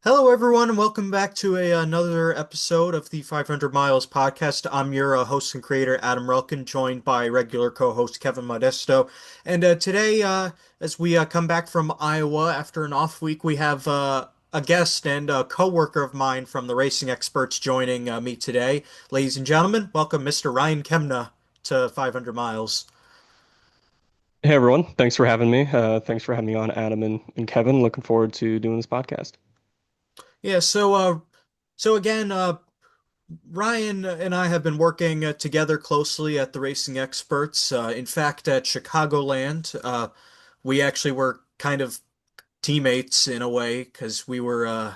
Hello, everyone, and welcome back to another episode of the 500 Miles podcast. I'm your host and creator, Adam Relkin, joined by regular co-host Kevin Modesto. And today, as we come back from Iowa after an off week, we have a guest and a co-worker of mine from the Racing Experts joining me today. Ladies and gentlemen, welcome Mr. Ryan Kemna to 500 Miles. Hey everyone, thanks for having me. Thanks for having me on, Adam and Kevin. Looking forward to doing this podcast. Yeah, so again, Ryan and I have been working together closely at the Racing Experts. In fact, at Chicagoland, we actually were kind of teammates in a way because we were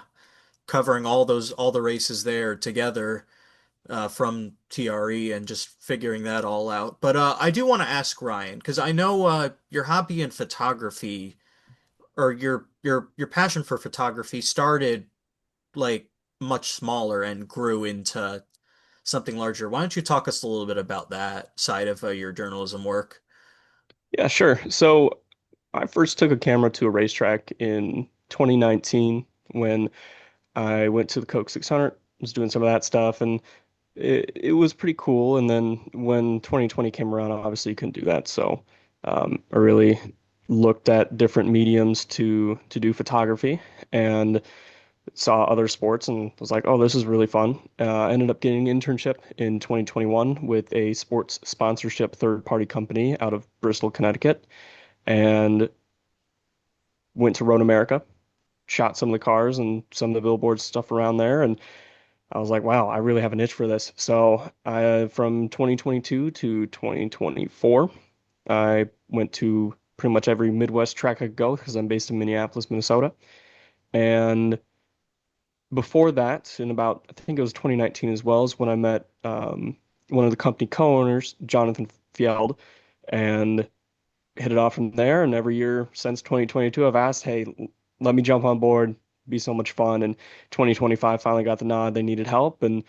covering all the races there together from TRE and just figuring that all out. But I do want to ask Ryan because I know your hobby in photography or your passion for photography started like much smaller and grew into something larger. Why don't you talk us a little bit about that side of your journalism work? Yeah, sure. So I first took a camera to a racetrack in 2019 when I went to the Coke 600, was doing some of that stuff, and it was pretty cool. And then when 2020 came around, obviously you couldn't do that. So I really looked at different mediums to do photography, and saw other sports and was like, oh, this is really fun. I ended up getting an internship in 2021 with a sports sponsorship third-party company out of Bristol, Connecticut, and went to Road America, shot some of the cars and some of the billboard stuff around there. And I was like, wow, I really have an itch for this. So from 2022 to 2024, I went to pretty much every Midwest track I could go because I'm based in Minneapolis, Minnesota. And before that, in about, I think it was 2019 as well, is when I met one of the company co-owners, Jonathan Fjeld, and hit it off from there. And every year since 2022, I've asked, hey, let me jump on board, be so much fun. And 2025 finally got the nod. They needed help and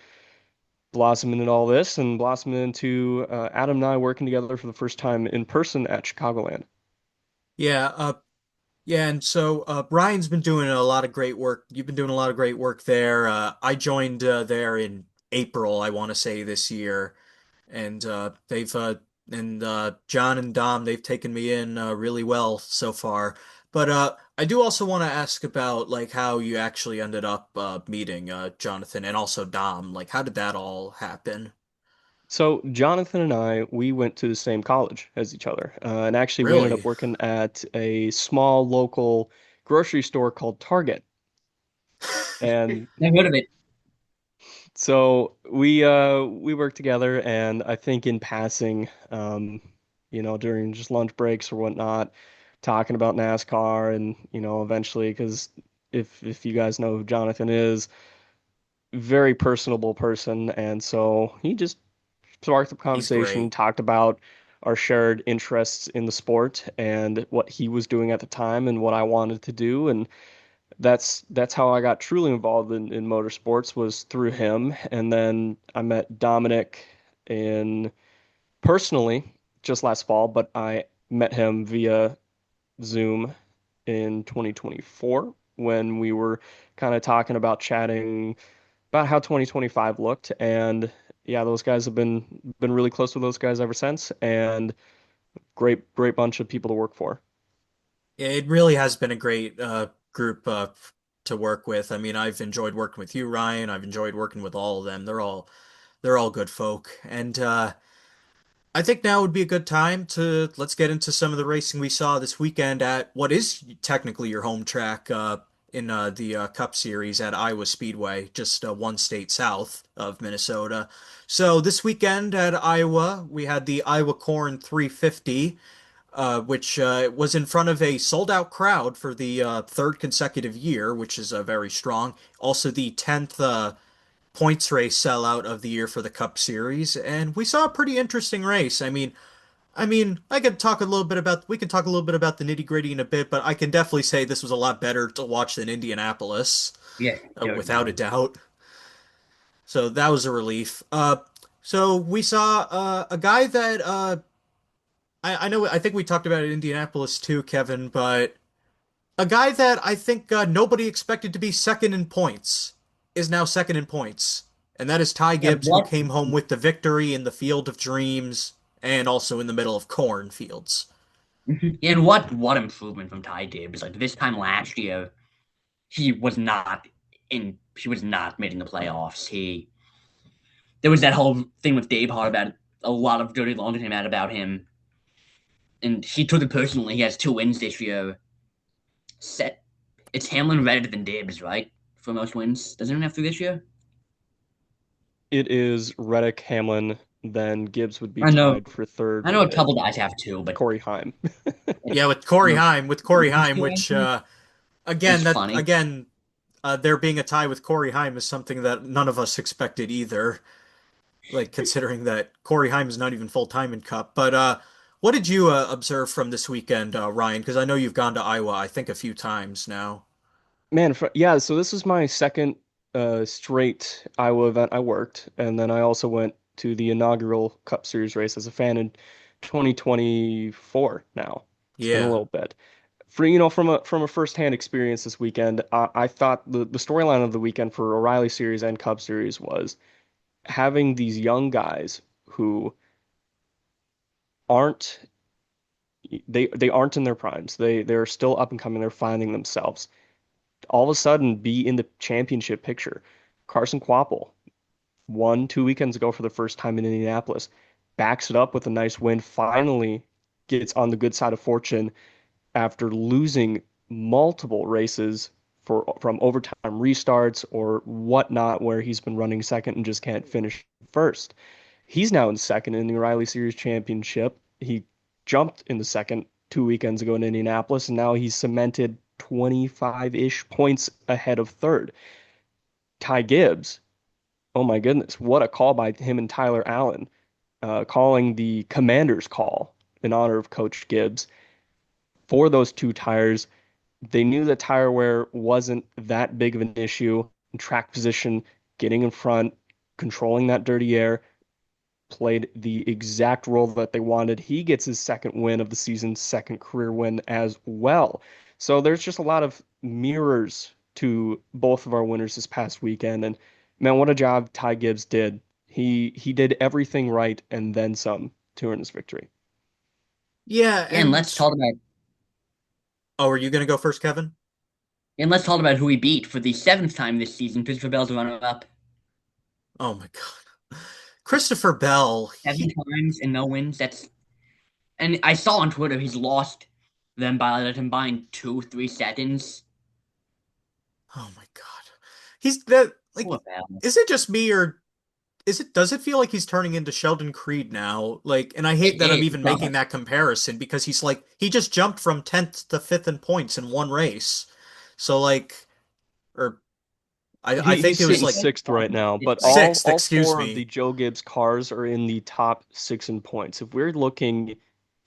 blossomed into all this and blossomed into Adam and I working together for the first time in person at Chicagoland. Yeah, yeah, and so Ryan's been doing a lot of great work. You've been doing a lot of great work there. I joined there in April, I want to say this year, and they've and John and Dom, they've taken me in really well so far. But I do also want to ask about like how you actually ended up meeting Jonathan and also Dom. Like, how did that all happen? So Jonathan and I, we went to the same college as each other, and actually we ended up Really? working at a small local grocery store called Target. And Never heard of it. so we worked together, and I think in passing, during just lunch breaks or whatnot, talking about NASCAR, and eventually, because if you guys know who Jonathan is, very personable person, and so he just sparked up He's conversation, great. talked about our shared interests in the sport and what he was doing at the time and what I wanted to do. And that's how I got truly involved in motorsports was through him. And then I met Dominic in personally just last fall, but I met him via Zoom in 2024 when we were kind of talking about chatting about how 2025 looked. And yeah, those guys have been really close with those guys ever since, and great bunch of people to work for. Yeah, it really has been a great group to work with. I mean, I've enjoyed working with you, Ryan. I've enjoyed working with all of them. They're all good folk. And I think now would be a good time to let's get into some of the racing we saw this weekend at what is technically your home track in the Cup Series at Iowa Speedway, just one state south of Minnesota. So this weekend at Iowa, we had the Iowa Corn 350, which was in front of a sold-out crowd for the third consecutive year, which is very strong. Also, the 10th points race sellout of the year for the Cup Series, and we saw a pretty interesting race. I could talk a little bit about we can talk a little bit about the nitty-gritty in a bit, but I can definitely say this was a lot better to watch than Indianapolis, Yeah, without a definitely. doubt. So that was a relief. So we saw a guy that I know I think we talked about it in Indianapolis too, Kevin, but A guy that I think nobody expected to be second in points is now second in points. And that is Ty Yeah, Gibbs, who what came home with the victory in the Field of Dreams and also in the middle of cornfields. and what improvement from Ty Gibbs. Like this time last year, he was not making the playoffs. He There was that whole thing with Dave Hart about a lot of dirty laundry came out about him, and he took it personally. He has 2 wins this year. Set It's Hamlin, Reddick, than Gibbs, right? For most wins. Does anyone have 3 this year? It is Reddick, Hamlin, then Gibbs would be I know tied for third I know a with couple guys have 2, but Corey Heim. Yeah, no, With Corey these Heim, two which actually. It's that funny. again, there being a tie with Corey Heim is something that none of us expected either. Like considering that Corey Heim is not even full time in Cup. But what did you observe from this weekend, Ryan? Because I know you've gone to Iowa, I think a few times now. Man, yeah, so this is my second straight Iowa event I worked, and then I also went to the inaugural Cup Series race as a fan in 2024 now. It's been a Yeah. little bit. From a first-hand experience this weekend, I thought the storyline of the weekend for O'Reilly Series and Cup Series was having these young guys who aren't they aren't in their primes. They're still up and coming, they're finding themselves. All of a sudden be in the championship picture. Carson Kvapil won 2 weekends ago for the first time in Indianapolis, backs it up with a nice win, finally gets on the good side of fortune after losing multiple races from overtime restarts or whatnot, where he's been running second and just can't finish first. He's now in second in the O'Reilly Series Championship. He jumped in the second 2 weekends ago in Indianapolis, and now he's cemented 25-ish points ahead of third. Ty Gibbs, oh my goodness, what a call by him and Tyler Allen, calling the commander's call in honor of Coach Gibbs for those two tires. They knew that tire wear wasn't that big of an issue. Track position, getting in front, controlling that dirty air, played the exact role that they wanted. He gets his second win of the season, second career win as well. So there's just a lot of mirrors to both of our winners this past weekend. And man, what a job Ty Gibbs did. He did everything right and then some to earn his victory. Yeah, Yeah, oh, are you gonna go first, Kevin? and let's talk about who he beat for the 7th time this season. Christopher Bell's the runner-up. Oh my God. Christopher Bell, Seven he times and no wins. And I saw on Twitter he's lost them by like a combined 2, 3 seconds. oh my God. He's that like Poor Bell. is it just me or does it feel like he's turning into Sheldon Creed now? Like, and I hate that I'm It even making does. that comparison because he's like he just jumped from 10th to 5th in points in one race. So like or I He's think it was sitting like sixth right now, but all 6th, all excuse four of the me. Joe Gibbs cars are in the top six in points. If we're looking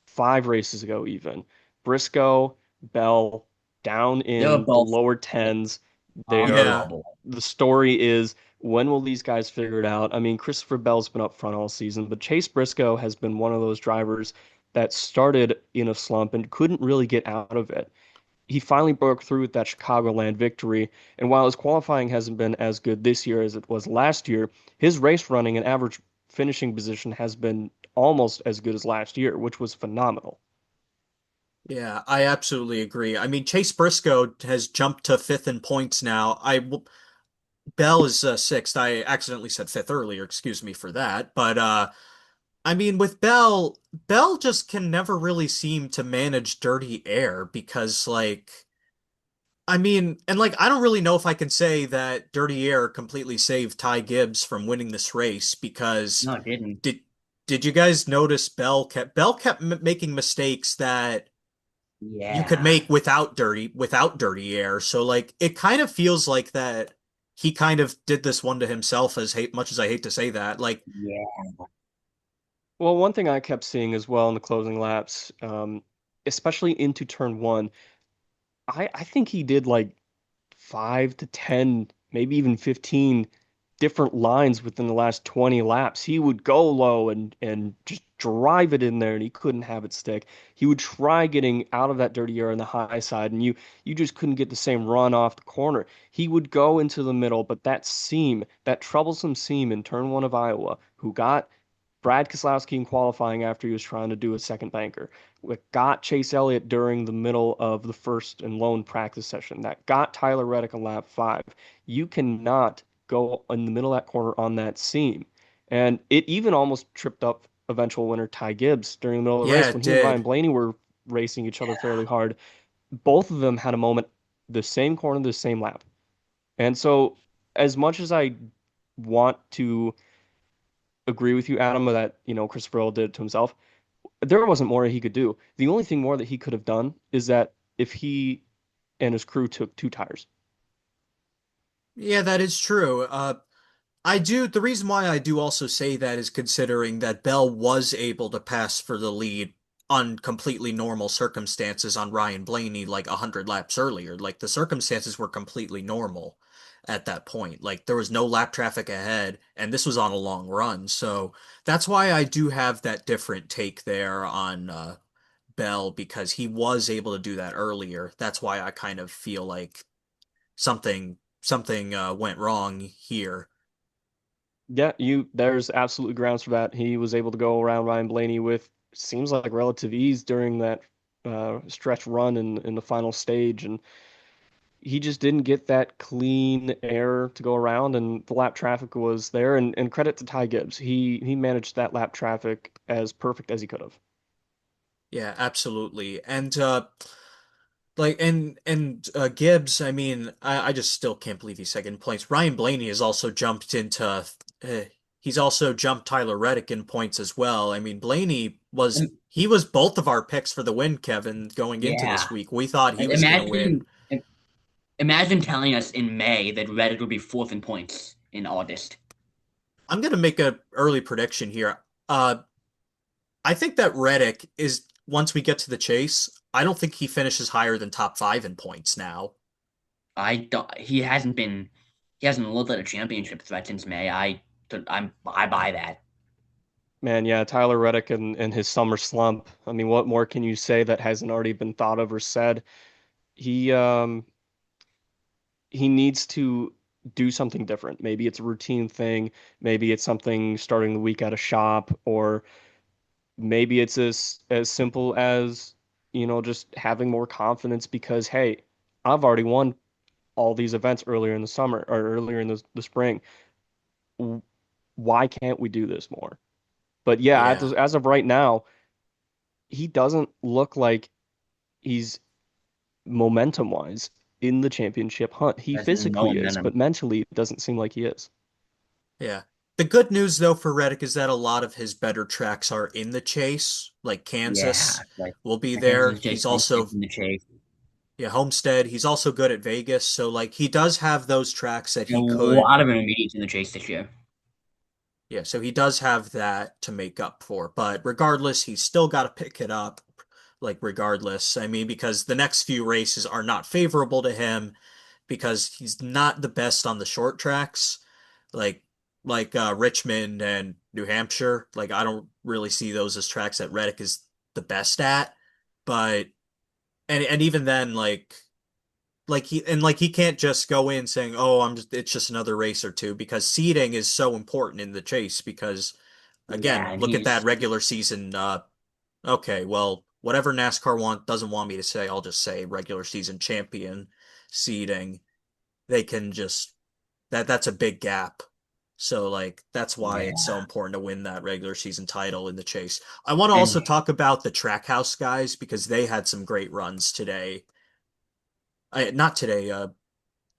5 races ago, even Briscoe, Bell down They were in the both lower tens. They on are Yeah. trouble. the story is when will these guys figure it out? I mean, Christopher Bell's been up front all season, but Chase Briscoe has been one of those drivers that started in a slump and couldn't really get out of it. He finally broke through with that Chicagoland victory. And while his qualifying hasn't been as good this year as it was last year, his race running and average finishing position has been almost as good as last year, which was phenomenal. Yeah, I absolutely agree. I mean, Chase Briscoe has jumped to 5th in points now. Bell is 6th. I accidentally said 5th earlier. Excuse me for that. But I mean, with Bell just can never really seem to manage dirty air because, like, I mean, and like, I don't really know if I can say that dirty air completely saved Ty Gibbs from winning this race because No, it didn't. did did you guys notice Bell kept m making mistakes that you could Yeah. make without dirty air. So like, it kind of feels like that he kind of did this one to himself much as I hate to say that. Like, Yeah. Well, one thing I kept seeing as well in the closing laps, especially into turn one, I think he did like 5 to 10, maybe even 15 different lines within the last 20 laps. He would go low and just drive it in there, and he couldn't have it stick. He would try getting out of that dirty air on the high side, and you just couldn't get the same run off the corner. He would go into the middle, but that seam, that troublesome seam in turn one of Iowa, who got Brad Keselowski in qualifying after he was trying to do a second banker, that got Chase Elliott during the middle of the first and lone practice session, that got Tyler Reddick on lap 5. You cannot go in the middle of that corner on that seam. And it even almost tripped up eventual winner Ty Gibbs during the middle of the Yeah, race it when he and Ryan did. Blaney were racing each other fairly hard. Both of them had a moment the same corner, the same lap. And so, as much as I want to agree with you, Adam, that Christopher Earl did it to himself, there wasn't more he could do. The only thing more that he could have done is that if he and his crew took two tires. Yeah, that is true. The reason why I do also say that is considering that Bell was able to pass for the lead on completely normal circumstances on Ryan Blaney like 100 laps earlier. Like the circumstances were completely normal at that point. Like there was no lap traffic ahead, and this was on a long run. So that's why I do have that different take there on Bell because he was able to do that earlier. That's why I kind of feel like something went wrong here. Yeah, there's absolutely grounds for that. He was able to go around Ryan Blaney with seems like relative ease during that stretch run in the final stage, and he just didn't get that clean air to go around, and the lap traffic was there. And credit to Ty Gibbs, he managed that lap traffic as perfect as he could have. Yeah, absolutely. And Gibbs, I mean, I just still can't believe he's second place. Ryan Blaney has also he's also jumped Tyler Reddick in points as well. I mean, Um, he was both of our picks for the win, Kevin, going into this yeah. week. We thought he Like, was going to win. imagine telling us in May that Reddit would be fourth in points in August. I'm going to make a early prediction here. I think that Reddick is once we get to the chase, I don't think he finishes higher than top 5 in points now. I don't. He hasn't looked at a championship threat since May. I buy that. Man, yeah, Tyler Reddick and his summer slump. I mean, what more can you say that hasn't already been thought of or said? He um he needs to do something different. Maybe it's a routine thing, maybe it's something starting the week at a shop, or maybe it's as simple as, just having more confidence because hey, I've already won all these events earlier in the summer or earlier in the spring. Why can't we do this more? But yeah, Yeah. as of right now, he doesn't look like he's momentum wise in the championship hunt. He There's no physically is, momentum. but mentally it doesn't seem like he is. Yeah. The good news though for Reddick is that a lot of his better tracks are in the chase, like Yeah, Kansas like will be there. Kansas, He's Homestead also in the chase. yeah, Homestead. He's also good at Vegas, so like he does have those tracks that And a he could lot of intermediates in the chase this year. yeah, so he does have that to make up for. But regardless, he's still got to pick it up. Like regardless, I mean, because the next few races are not favorable to him because he's not the best on the short tracks. Like Richmond and New Hampshire. Like I don't really see those as tracks that Reddick is the best at. But and even then like he can't just go in saying, "Oh, it's just another race or two," because seeding is so important in the chase because Yeah, again, and look at that he's regular season okay, well, whatever NASCAR doesn't want me to say, I'll just say regular season champion seeding. They can just that's a big gap. So like that's why it's so yeah, important to win that regular season title in the chase. I want to and also talk about the Trackhouse guys because they had some great runs today. Not today,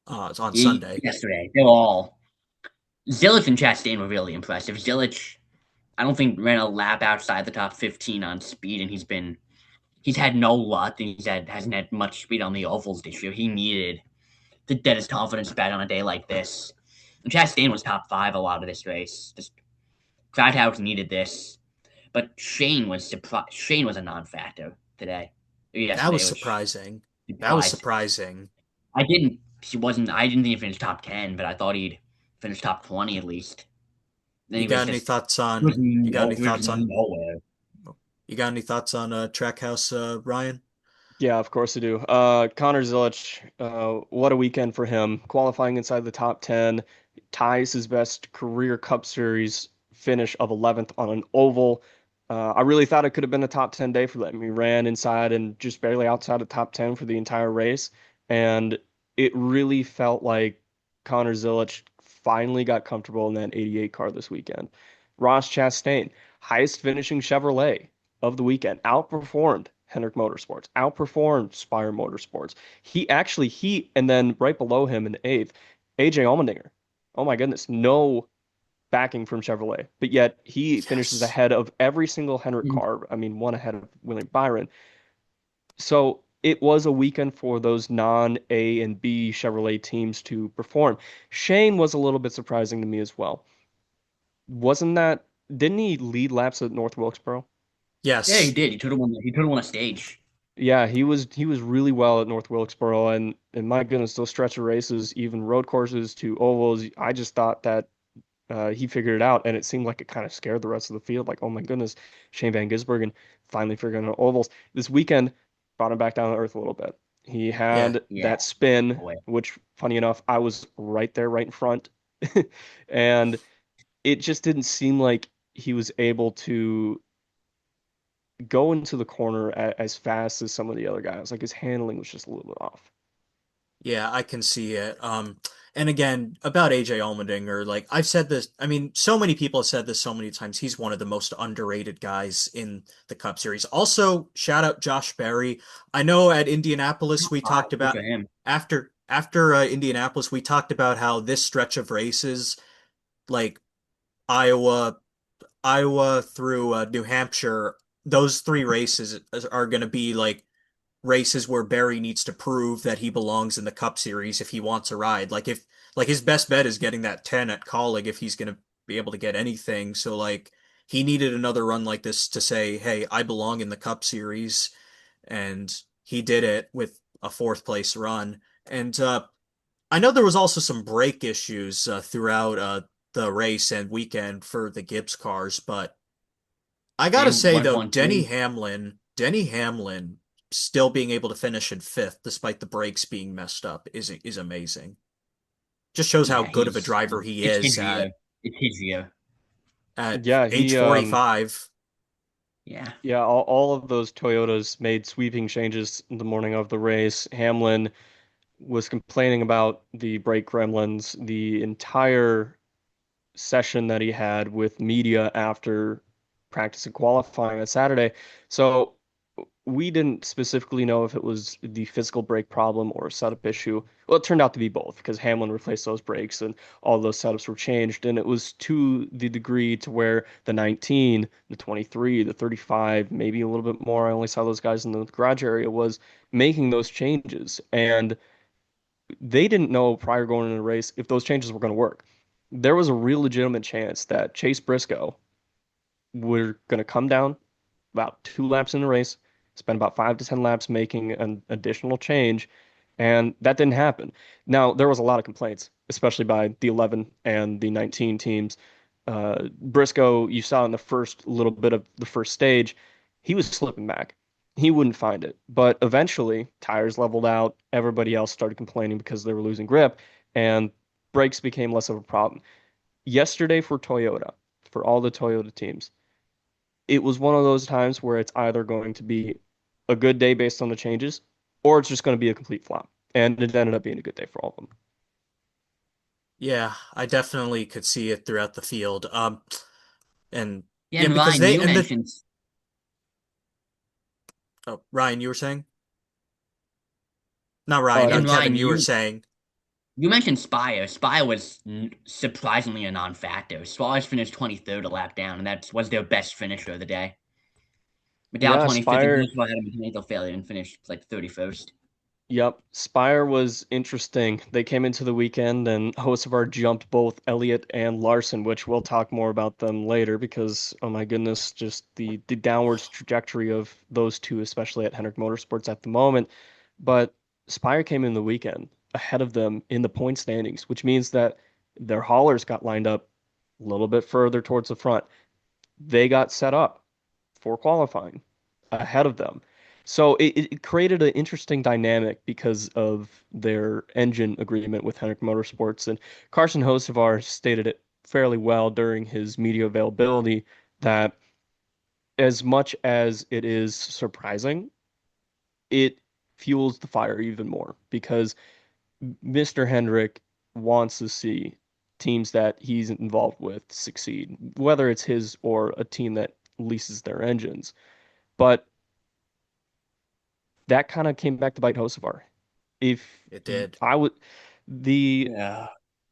it's on Sunday. yesterday they were all Zilich and Chastain were really impressive. Zilich, I don't think ran a lap outside the top 15 on speed, and he's had no luck, and hasn't had much speed on the ovals this year. He needed to get his confidence back on a day like this. And Chastain was top 5 a lot of this race. Just Trackhouse needed this, but Shane was a non-factor today, That was yesterday, which surprising. That was surprised. surprising. I didn't. He wasn't. I didn't think he finished top 10, but I thought he'd finish top 20 at least. Then You he was got any just thoughts he was, on you got any he was thoughts on nowhere. you got any thoughts on Trackhouse, Ryan? Yeah, of course I do. Connor Zilic, what a weekend for him. Qualifying inside the top 10, ties his best career Cup Series finish of 11th on an oval. I really thought it could have been a top 10 day for them. He ran inside and just barely outside of top 10 for the entire race. And it really felt like Connor Zilic finally got comfortable in that 88 car this weekend. Ross Chastain, highest finishing Chevrolet of the weekend, outperformed Hendrick Motorsports, outperformed Spire Motorsports. And then right below him in eighth, AJ Allmendinger. Oh my goodness, no backing from Chevrolet, but yet he finishes Yes. ahead of every single Hendrick car. I mean, one ahead of William Byron. So it was a weekend for those non-A and B Chevrolet teams to perform. Shane was a little bit surprising to me as well. Wasn't that, didn't he lead laps at North Wilkesboro? Yeah, he Yes. did. He could have won a stage. Yeah, he was really well at North Wilkesboro, and my goodness, those stretch of races, even road courses to ovals, I just thought that he figured it out, and it seemed like it kind of scared the rest of the field. Like, oh my goodness, Shane Van Gisbergen finally figuring out ovals. This weekend brought him back down to earth a little bit. He Yeah. had Yeah, that spin, no way. which, funny enough, I was right there, right in front, and it just didn't seem like he was able to go into the corner as fast as some of the other guys. Like his handling was just a little bit off. Yeah, I can see it. And again, about AJ Allmendinger, like I've said this, I mean, so many people have said this so many times. He's one of the most underrated guys in the Cup Series. Also, shout out Josh Berry. I know at Indianapolis we talked Good about for him. after Indianapolis we talked about how this stretch of races, like Iowa, Iowa through New Hampshire, those three races are going to be like races where Barry needs to prove that he belongs in the Cup Series if he wants a ride. Like his best bet is getting that 10 at Colleague if he's going to be able to get anything. So like he needed another run like this to say, "Hey, I belong in the Cup Series." And he did it with a fourth place run. And I know there was also some brake issues throughout the race and weekend for the Gibbs cars, but I They gotta say went though, one two. Denny Hamlin still being able to finish in fifth despite the brakes being messed up is amazing. Just shows how Yeah, good of a driver he it's is his year. It's his year. at Yeah, age he 45. Yeah, yeah, all of those Toyotas made sweeping changes the morning of the race. Hamlin was complaining about the brake gremlins the entire session that he had with media after practice and qualifying on Saturday. So we didn't specifically know if it was the physical brake problem or a setup issue. Well, it turned out to be both because Hamlin replaced those brakes and all those setups were changed. And it was to the degree to where the 19, the 23, the 35, maybe a little bit more. I only saw those guys in the garage area was making those changes. And they didn't know prior going into the race if those changes were going to work. There was a real legitimate chance that Chase Briscoe were going to come down about 2 laps in the race, spend about 5 to 10 laps making an additional change, and that didn't happen. Now, there was a lot of complaints, especially by the 11 and the 19 teams. Briscoe, you saw in the first little bit of the first stage, he was slipping back. He wouldn't find it. But eventually, tires leveled out. Everybody else started complaining because they were losing grip, and brakes became less of a problem. Yesterday for Toyota, for all the Toyota teams, it was one of those times where it's either going to be a good day based on the changes, or it's just going to be a complete flop. And it ended up being a good day for all of them. Yeah, I definitely could see it throughout the field. And yeah. yeah, And because Ryan, they you and the mentioned oh, Ryan, you were saying? Not Ryan, It, and Kevin, Ryan, you were you saying. you mentioned Spire. Spire was surprisingly a non-factor. Spire finished 23rd a lap down, and that was their best finisher of the day. McDowell yeah, 25th, and Spire. Briscoe had a mechanical failure and finished like 31st. Yep, Spire was interesting. They came into the weekend and hosts of our jumped both Elliott and Larson, which we'll talk more about them later because, oh my goodness, just the downwards trajectory of those two, especially at Hendrick Motorsports at the moment. But Spire came in the weekend ahead of them in the point standings, which means that Their haulers got lined up a little bit further towards the front. They got set up for qualifying ahead of them. So it created an interesting dynamic because of their engine agreement with Hendrick Motorsports. And Carson Hocevar stated it fairly well during his media availability that as much as it is surprising, it fuels the fire even more because Mr. Hendrick wants to see teams that he's involved with succeed, whether it's his or a team that leases their engines. But that kind of came back to bite Hocevar. If It did. I would, the Yeah.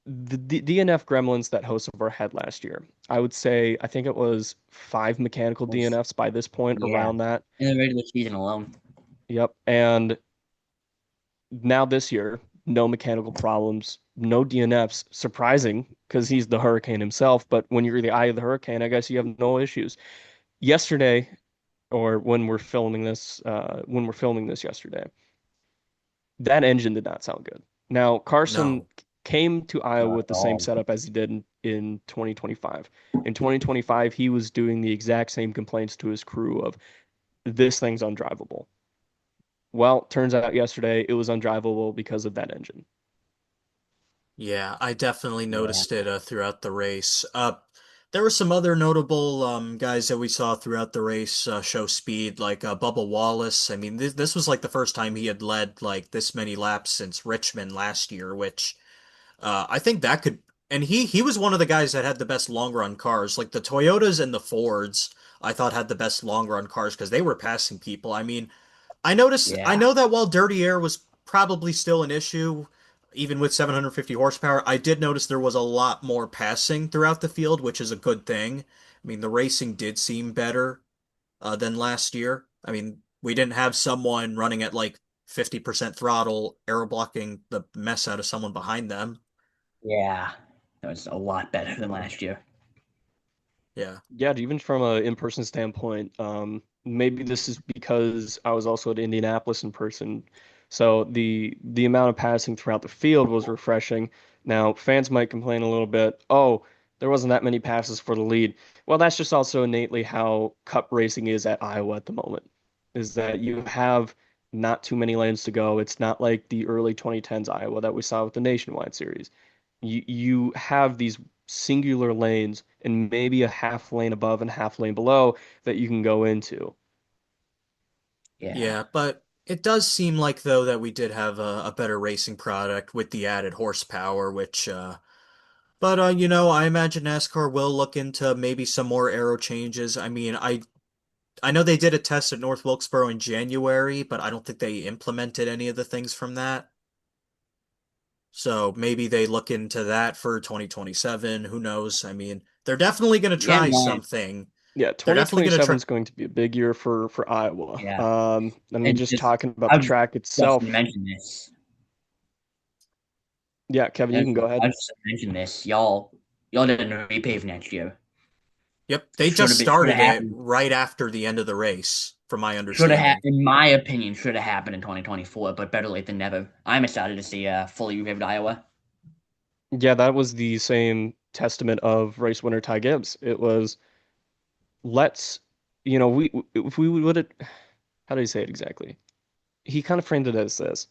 the DNF gremlins that Hocevar had last year, I would say I think it was five mechanical DNFs by this point, Yeah. around that. In the regular season alone. Yep. And now this year, no mechanical problems, no DNFs. Surprising because he's the Hurricane himself. But when you're the eye of the Hurricane, I guess you have no issues. Yesterday, or when we're filming this yesterday, that engine did not sound good. Now, Carson No. came to Iowa Not with at the same all. setup as he did in 2025. In 2025, he was doing the exact same complaints to his crew of this thing's undrivable. Well, turns out yesterday it was undrivable because of that engine. Yeah, I definitely Yeah. noticed it throughout the race. There were some other notable guys that we saw throughout the race show speed, like Bubba Wallace. I mean, this was like the first time he had led like this many laps since Richmond last year, which I think that could. And he was one of the guys that had the best long run cars, like the Toyotas and the Fords. I thought had the best long run cars because they were passing people. I mean, I Yeah. know that while dirty air was probably still an issue, even with 750 horsepower, I did notice there was a lot more passing throughout the field, which is a good thing. I mean, the racing did seem better than last year. I mean, we didn't have someone running at like 50% throttle, aero blocking the mess out of someone behind them. Yeah. That was a lot better than last year. Yeah. Yeah, even from a in-person standpoint, maybe this is because I was also at Indianapolis in person. So the amount of passing throughout the field was refreshing. Now, fans might complain a little bit, oh, there wasn't that many passes for the lead. Well, that's just also innately how cup racing is at Iowa at the moment, is that you have not too many lanes to go. It's not like the early 2010s Iowa that we saw with the Nationwide Series. You have these singular lanes and maybe a half lane above and half lane below that you can go into. Yeah. Yeah, but it does seem like though that we did have a better racing product with the added horsepower, which but I imagine NASCAR will look into maybe some more aero changes. I mean, I know they did a test at North Wilkesboro in January, but I don't think they implemented any of the things from that. So maybe they look into that for 2027. Who knows? I mean, they're definitely going to Yeah, try man. something. Yeah, They're definitely going to 2027 try. is going to be a big year for Iowa. Yeah. I mean, And just just talking about I the was track just gonna itself. mention this. Yeah, Kevin, you can go I ahead. was just gonna mention this. Y'all didn't repave next year. Yep, they Should just have been should started have it happened. right after the end of the race, from my Should have understanding. in my opinion, should have happened in 2024, but better late than never. I'm excited to see fully repaved Iowa. Yeah, that was the same testament of race winner Ty Gibbs. It was let's, we if we would have, how do you say it exactly? He kind of framed it as this.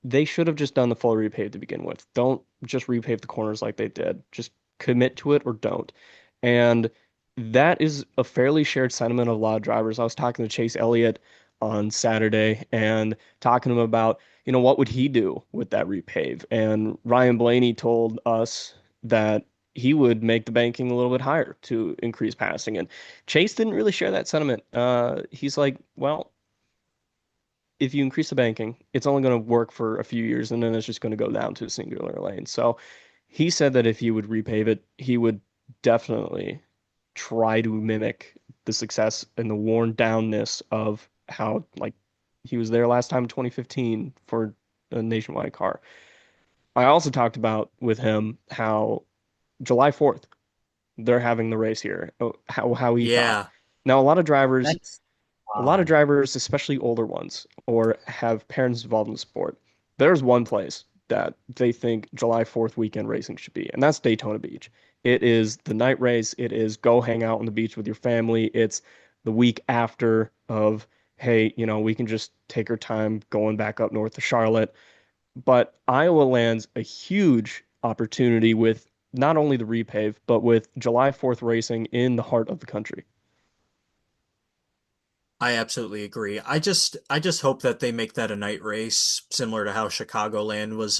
They should have just done the full repave to begin with. Don't just repave the corners like they did. Just commit to it or don't. And that is a fairly shared sentiment of a lot of drivers. I was talking to Chase Elliott on Saturday and talking to him about, what would he do with that repave? And Ryan Blaney told us that he would make the banking a little bit higher to increase passing. And Chase didn't really share that sentiment. He's like, well, if you increase the banking, it's only going to work for a few years and then it's just going to go down to a singular lane. So he said that if he would repave it, he would definitely try to mimic the success and the worn downness of how like he was there last time in 2015 for a nationwide car. I also talked about with him how July 4th they're having the race here. How he thought. Yeah, Now That's a lot of odd. drivers, especially older ones, or have parents involved in the sport, there's one place. that they think July 4th weekend racing should be, and that's Daytona Beach. It is the night race. It is go hang out on the beach with your family. It's the week after of, hey, we can just take our time going back up north to Charlotte. But Iowa lands a huge opportunity with not only the repave, but with July 4th racing in the heart of the country. I absolutely agree. I just hope that they make that a night race, similar to how Chicagoland was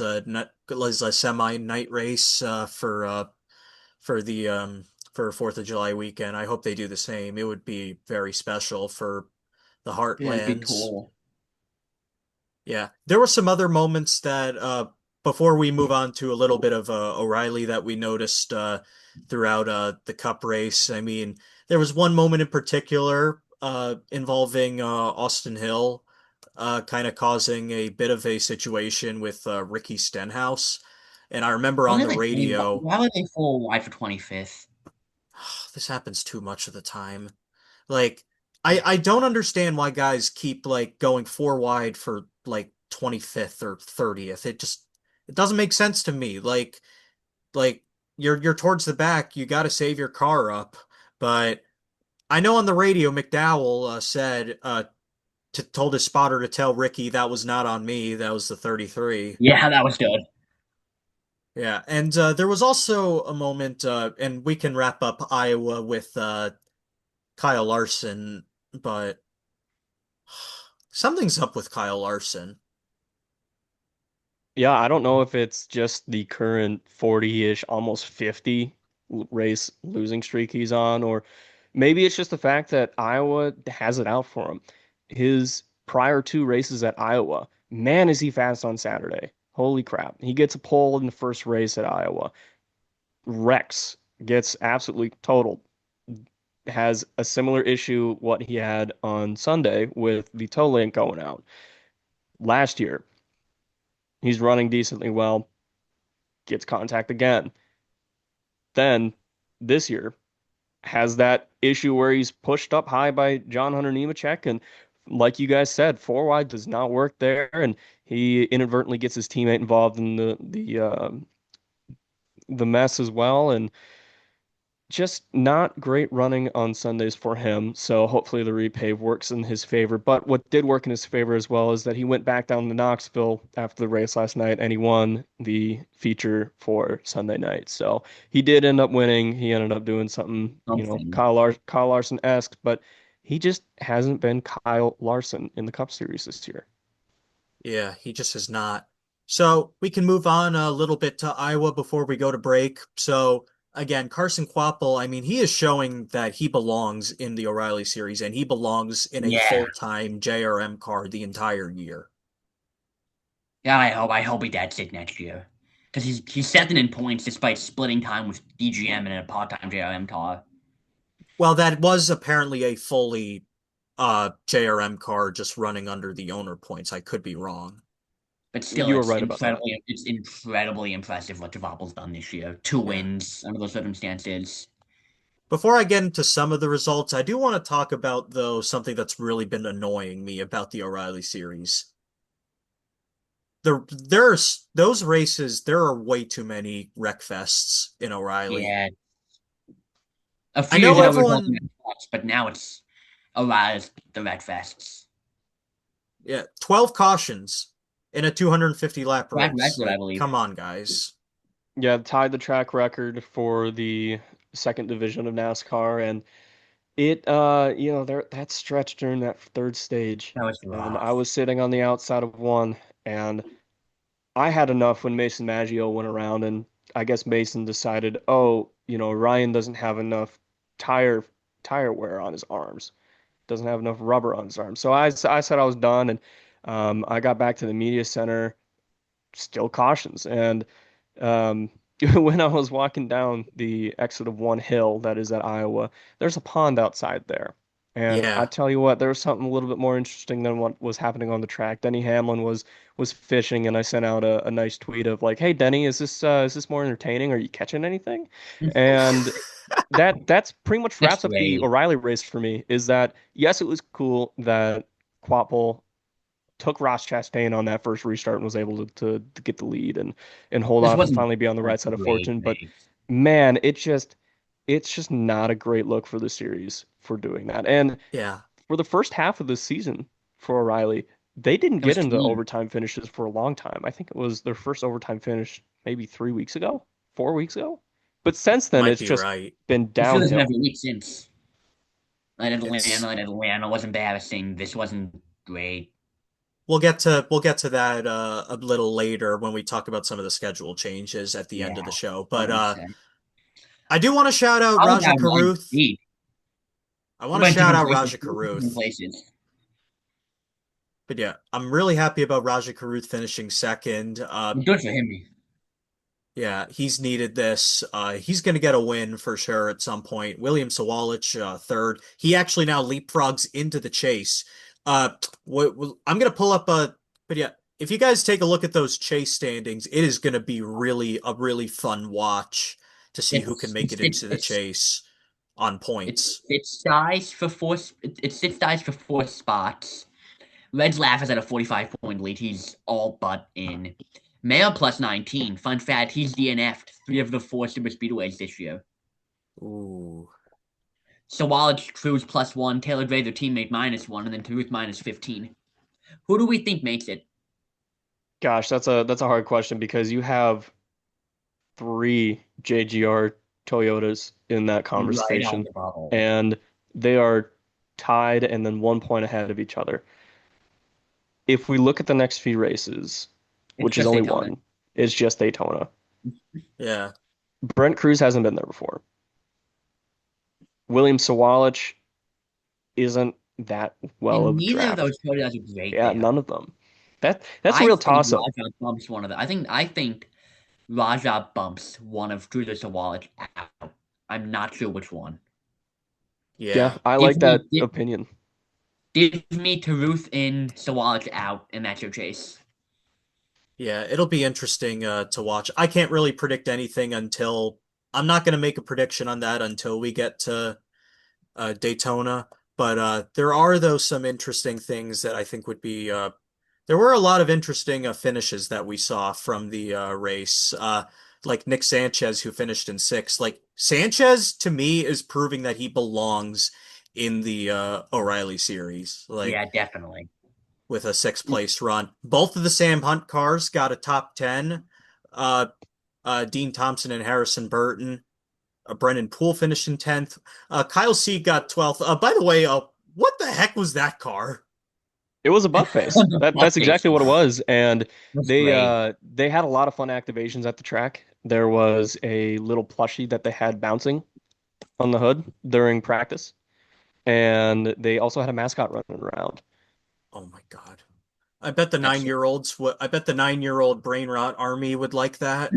a semi night race for the for 4th of July weekend. I hope they do the same. It would be very special for the Yeah, it'd be Heartlands. cool. Yeah, there were some other moments that before we move on to a little bit of O'Reilly that we noticed throughout the Cup race. I mean, there was one moment in particular involving Austin Hill, kind of causing a bit of a situation with Ricky Stenhouse. And I remember on the radio, Why would they fall wide for 25th? this happens too much of the time. Like, I don't understand why guys keep like going four wide for like 25th or 30th. It doesn't make sense to me. Like you're towards the back, you got to save your car up. But I know on the radio McDowell said told his spotter to tell Ricky that was not on me. That was the 33. Yeah, that was good. Yeah, and there was also a moment, and we can wrap up Iowa with Kyle Larson, but something's up with Kyle Larson. Yeah, I don't know if it's just the current 40-ish, almost 50 race losing streak he's on, or maybe it's just the fact that Iowa has it out for him. His prior two races at Iowa, man, is he fast on Saturday. Holy crap. He gets a pole in the first race at Iowa. Rex gets absolutely totaled. Has a similar issue what he had on Sunday with the toe link going out. Last year, he's running decently well, gets contact again. Then this year has that issue where he's pushed up high by John Hunter Nemechek, and like you guys said, four wide does not work there, and he inadvertently gets his teammate involved in the mess as well, and just not great running on Sundays for him. So hopefully the repave works in his favor. But what did work in his favor as well is that he went back down to Knoxville after the race last night and he won the feature for Sunday night. So he did end up winning. He ended up doing something, Something. Kyle Larson-esque, but he just hasn't been Kyle Larson in the Cup Series this year. Yeah, he just is not. So we can move on a little bit to Iowa before we go to break. So again, Carson Kvapil, I mean, he is showing that he belongs in the O'Reilly series and he belongs in a Yeah. full-time JRM car the entire year. Yeah, I hope he that's it next year. Because he's second in points despite splitting time with DGM and a part-time JRM car. Well, that was apparently a fully JRM car just running under the owner points. I could be wrong. But still, You were right about that. it's incredibly impressive what Kvapil's done this year. Two Yeah. wins under those circumstances. Before I get into some of the results, I do want to talk about, though, something that's really been annoying me about the O'Reilly series. There's those races, there are way too many wreck fests in O'Reilly. Yeah. A I few years know ago we were talking everyone, about spots, but now it's a lot of the wreckfests. yeah, 12 cautions in a 250 lap Track race. record, I Like, believe. come on, guys. Yeah, tied the track record for the second division of NASCAR, and there that stretch during that third stage, That was and I rough. was sitting on the outside of one, and I had enough when Mason Maggio went around, and I guess Mason decided, oh, Ryan doesn't have enough tire tire wear on his arms, doesn't have enough rubber on his arms. So I said I was done, and I got back to the media center, still cautions, and um, when I was walking down the exit of one hill that is at Iowa, there's a pond outside there. And I Yeah. tell you what, there was something a little bit more interesting than what was happening on the track. Denny Hamlin was fishing, and I sent out a nice tweet of like, "Hey Denny, is this more entertaining? Are you catching anything?" And that's pretty much That's wraps up the great. O'Reilly race for me. Is that yes, it was cool that Kvapil took Ross Chastain on that first restart and was able to get the lead and hold This off and wasn't finally be on the a right side of great fortune. But race. man, it's just not a great look for the series for doing that. And Yeah. for the first half of the season for O'Reilly, they didn't It was get into clean. overtime finishes for a long time. I think it was their first overtime finish maybe 3 weeks ago, 4 weeks ago. But since then, Might it's be just right. been I feel this downhill. every week since. It's Atlanta was embarrassing. This wasn't great. we'll get to that a little later when we talk about some of the schedule changes at the end of Yeah, the show. But 100%. I do want to shout out How Raja about Ryan Caruth. Speed? I We want to went shout different out places. Raja We went different Caruth. places. But yeah, I'm really happy about Raja Caruth finishing second. Good for him. Yeah, he's needed this. He's going to get a win for sure at some point. William Sawalich, third. He actually now leapfrogs into the chase. Uh, I'm going to pull up but yeah, if you guys take a look at those chase standings, it is going to be really a really fun watch to see who can It's make it's it it's into the it's chase on it's points. it's dies for four. It's six dies for four spots. Red's Laugh is at a 45-point lead. He's all but in. Mayo plus 19. Fun fact: he's DNF'd three of the four super speedways this year. Ooh. Sawalich Cruz plus one. Taylor Gray, their teammate, minus one, and then Caruth minus 15. Who do we think makes it? Gosh, that's a hard question because you have three JGR Toyotas in that Right on conversation, the bubble. and they are tied and then 1 point ahead of each other. If we look at the next few races, It's which is just only Daytona. one, it's just Daytona. Yeah. Brent Cruz hasn't been there before. William Sawalich isn't that well And of a neither of draft. those Toyotas are great Yeah, there. none of them. That's a I real think toss up. Raja bumps one of the. I think Raja bumps one of Cruz or Sawalich out. I'm not sure which one. Yeah, Yeah. I Give like that me give, opinion. give me Taruf in Sawalich out, and that's your chase. Yeah, it'll be interesting to watch. I can't really predict anything until I'm not going to make a prediction on that until we get to Daytona. But there are though some interesting things that I think would be. There were a lot of interesting finishes that we saw from the race. Like Nick Sanchez, who finished in sixth. Like Sanchez, to me, is proving that he belongs in the O'Reilly series. Like Yeah, definitely. with a sixth place run. Both of the Sam Hunt cars got a top 10. Uh, Dean Thompson and Harrison Burton. Brennan Poole finished in 10th. Kyle Sieg got 12th. By the way, what the heck was that car? It was a butt face. The That's butt face exactly what it one was. And was they great. uh they had a lot of fun activations at the track. There was a little plushie that they had bouncing on the hood during practice. And they also had a mascot running around. Oh my God. I bet the That's nine-year-olds would, I bet the 9-year-old brain rot army would like that.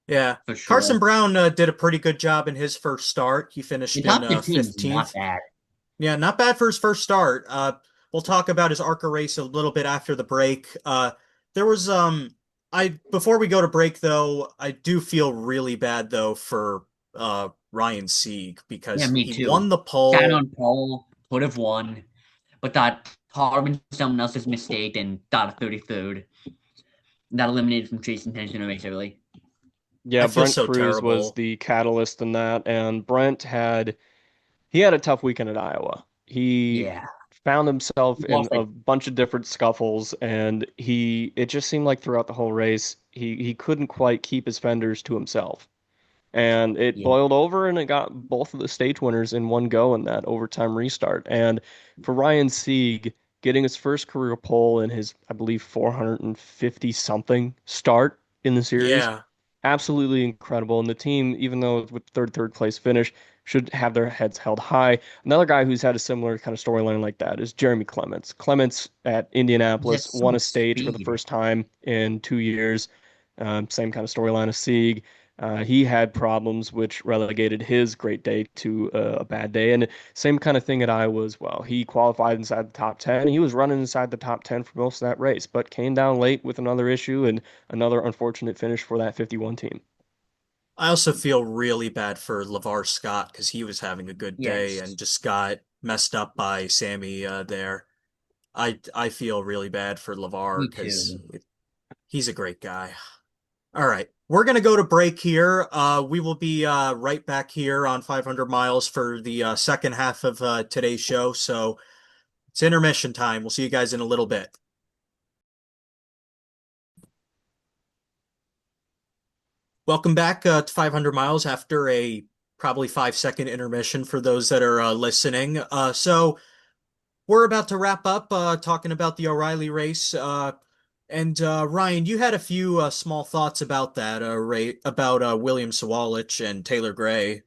Yeah. for sure. Carson Brown did a pretty good job in his first start. He The finished in top 15 is not 15th. bad. Yeah, not bad for his first start. We'll talk about his ARCA race a little bit after the break. There was I before we go to break though, I do feel really bad though for Ryan Sieg Yeah, because me he too. won the Sat pole. on pole, would have won, but that Harvin someone else's mistake and got a 33rd. That eliminated from chasing tension a race early. I Yeah, feel Brent so Cruz was terrible. the catalyst in that, and he had a tough weekend at Iowa. He Yeah. found himself in Lost a like bunch of different scuffles, and it just seemed like throughout the whole race, he couldn't quite keep his fenders to himself. And it yeah. boiled over, and it got both of the stage winners in one go in that overtime restart. And for Ryan Sieg, getting his first career pole in his, I believe, 450 something start in the series, Yeah. absolutely incredible. And the team, even though with third place finish, should have their heads held high. Another guy who's had a similar kind of storyline like that is Jeremy Clements. Clements at He has Indianapolis so won a much stage for the speed. first time in 2 years. Same kind of storyline as Sieg. He had problems which relegated his great day to a bad day. And same kind of thing at Iowa as well. He qualified inside the top 10. He was running inside the top 10 for most of that race, but came down late with another issue and another unfortunate finish for that 51 team. I also feel really bad for LeVar Scott because he was having a good day Yes. and just got messed up by Sammy there. I feel really bad for LeVar Me because too. he's a great guy. All right. We're going to go to break here. We will be right back here on 500 miles for the second half of today's show. So it's intermission time. We'll see you guys in a little bit. Welcome back to 500 miles after a probably 5-second intermission for those that are listening. So we're about to wrap up talking about the O'Reilly race. And Ryan, you had a few small thoughts about that, about William Sawalich and Taylor Gray.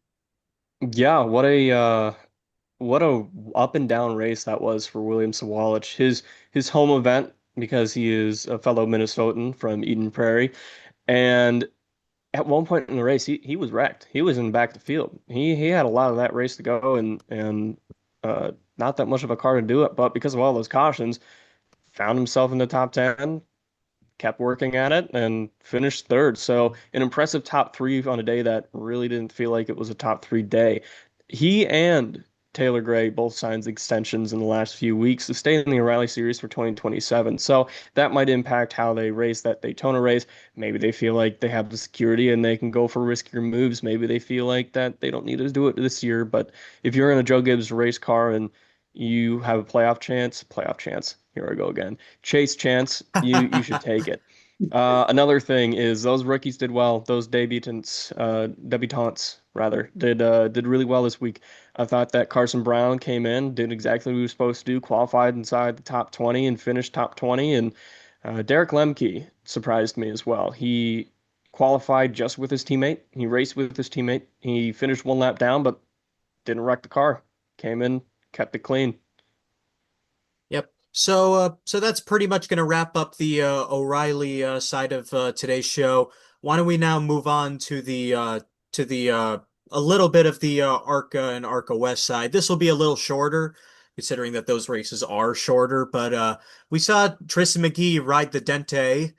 Yeah, what a up and down race that was for William Sawalich. His home event because he is a fellow Minnesotan from Eden Prairie. And at one point in the race, he was wrecked. He was in the back of the field. He had a lot of that race to go and not that much of a car to do it, but because of all those cautions, found himself in the top 10, kept working at it and finished third. So an impressive top three on a day that really didn't feel like it was a top three day. He and Taylor Gray both signed extensions in the last few weeks to stay in the O'Reilly Series for 2027. So that might impact how they race that Daytona race. Maybe they feel like they have the security and they can go for riskier moves. Maybe they feel like that they don't need to do it this year. But if you're in a Joe Gibbs race car and you have a playoff chance. Here I go again. Chase chance, you should take it. Another thing is those rookies did well. Those debutantes rather did really well this week. I thought that Carson Brown came in, did exactly what he was supposed to do, qualified inside the top 20 and finished top 20. And Derek Lemke surprised me as well. He qualified just with his teammate. He raced with his teammate. He finished one lap down, but didn't wreck the car. Came in, kept it clean. Yep. So that's pretty much going to wrap up the O'Reilly side of today's show. Why don't we now move on to the a little bit of the ARCA and ARCA West side. This will be a little shorter, considering that those races are shorter. But we saw Tristan McGee ride the Dente,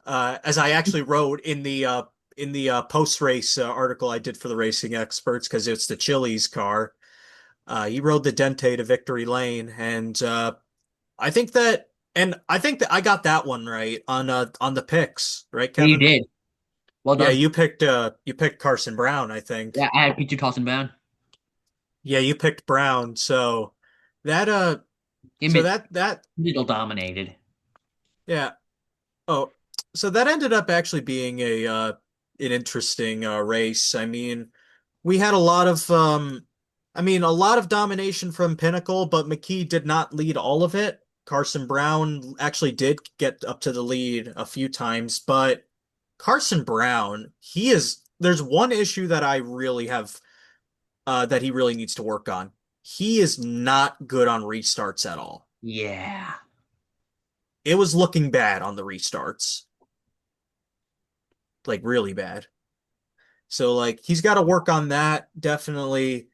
as I actually wrote in the post-race article I did for the Racing Experts because it's the Chili's car. He rode the Dente to victory lane, and I think that I got that one right on the picks, right, Yeah, you Kevin? did. Well Yeah, done. you picked Carson Brown, I think. Yeah, I had Peter Carson Brown. Yeah, you picked Brown. So that Him so and that Little dominated. yeah. Oh, so that ended up actually being a an interesting race. I mean, we had a lot of a lot of domination from Pinnacle, but McKee did not lead all of it. Carson Brown actually did get up to the lead a few times, but Carson Brown, there's one issue that I really have that he really needs to work on. He is not good on restarts at all. Yeah. It was looking bad on the restarts, like really bad. So like he's got to work on that definitely.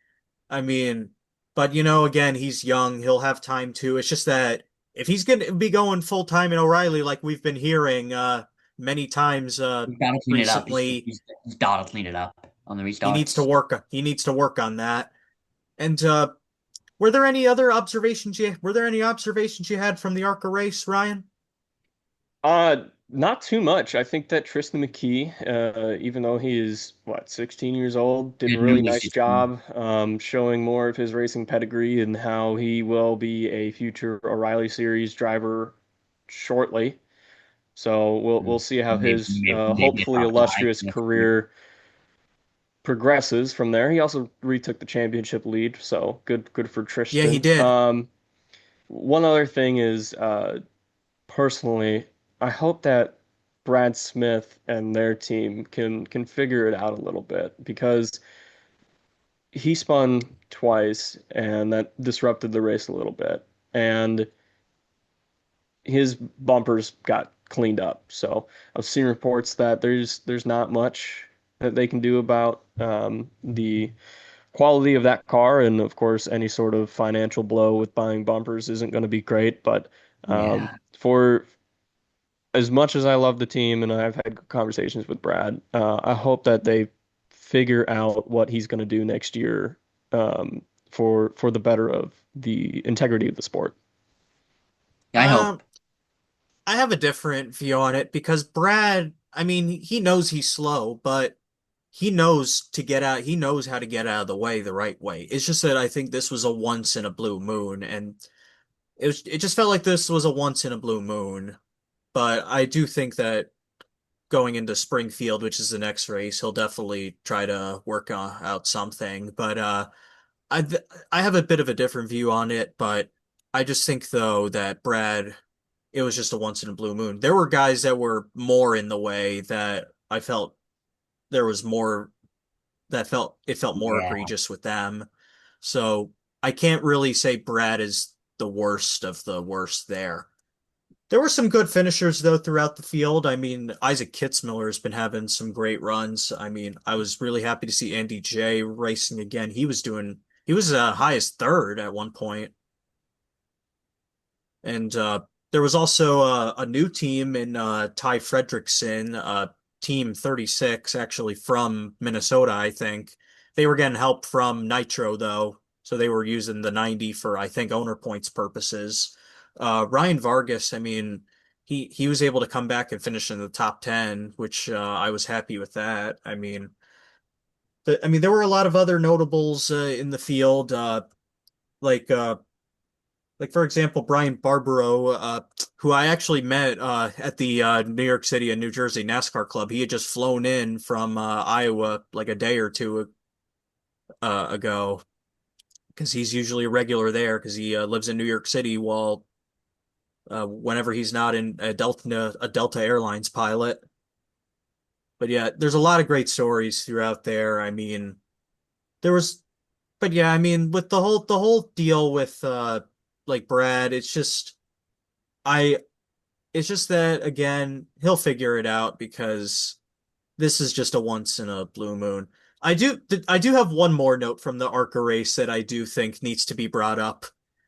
I mean, but again, he's young. He'll have time too. It's just that if he's going to be going full time in O'Reilly, like we've been hearing many times He's got to clean it up. recently, He's got to clean it up on the he needs to restarts. work. He needs to work on that. And were there any observations you had from the ARCA race, Ryan? Not too much. I think that Tristan McKee, even though he is what 16 years old, did a Good really news nice system. job showing more of his racing pedigree and how he will be a future O'Reilly Series driver shortly. So we'll see how his Maybe a hopefully top five illustrious next year. career progresses from there. He also retook the championship lead, so good for Yeah, he Tristan. did. One other thing is personally, I hope that Brad Smith and their team can figure it out a little bit because he spun twice and that disrupted the race a little bit. And his bumpers got cleaned up. So I've seen reports that there's not much that they can do about the quality of that car, and of course, any sort of financial blow with buying bumpers isn't going to be great. But Yeah. for as much as I love the team and I've had conversations with Brad, I hope that they figure out what he's going to do next year for the better of the integrity of the sport. I hope. Um, I have a different view on it because Brad, I mean, he knows he's slow, but he knows to get out, he knows how to get out of the way the right way. It's just that I think this was a once in a blue moon, and it just felt like this was a once in a blue moon. But I do think that going into Springfield, which is the next race, he'll definitely try to work out something. But I I have a bit of a different view on it, but I just think though that Brad, it was just a once in a blue moon. There were guys that were more in the way that I felt there was more that felt more Yeah. egregious with them. So I can't really say Brad is the worst of the worst there. There were some good finishers though throughout the field. I mean, Isaac Kitzmiller has been having some great runs. I mean, I was really happy to see Andy J racing again. He was high as third at one point. And there was also a new team in Ty Fredrickson, Team 36, actually from Minnesota, I think. They were getting help from Nitro, though, so they were using the 90 for, I think, owner points purposes. Ryan Vargas, I mean, he was able to come back and finish in the top 10, which I was happy with that. I mean, there were a lot of other notables in the field, like uh, like for example, Brian Barbaro, who I actually met at the New York City and New Jersey NASCAR club. He had just flown in from Iowa like a day or two ago because he's usually a regular there because he lives in New York City while whenever he's not in a Delta Airlines pilot. But yeah, there's a lot of great stories throughout there. I mean, there was, but yeah, I mean, with the whole deal with like Brad, I it's just that again, he'll figure it out because this is just a once in a blue moon. I do have one more note from the ARCA race that I do think needs to be brought up.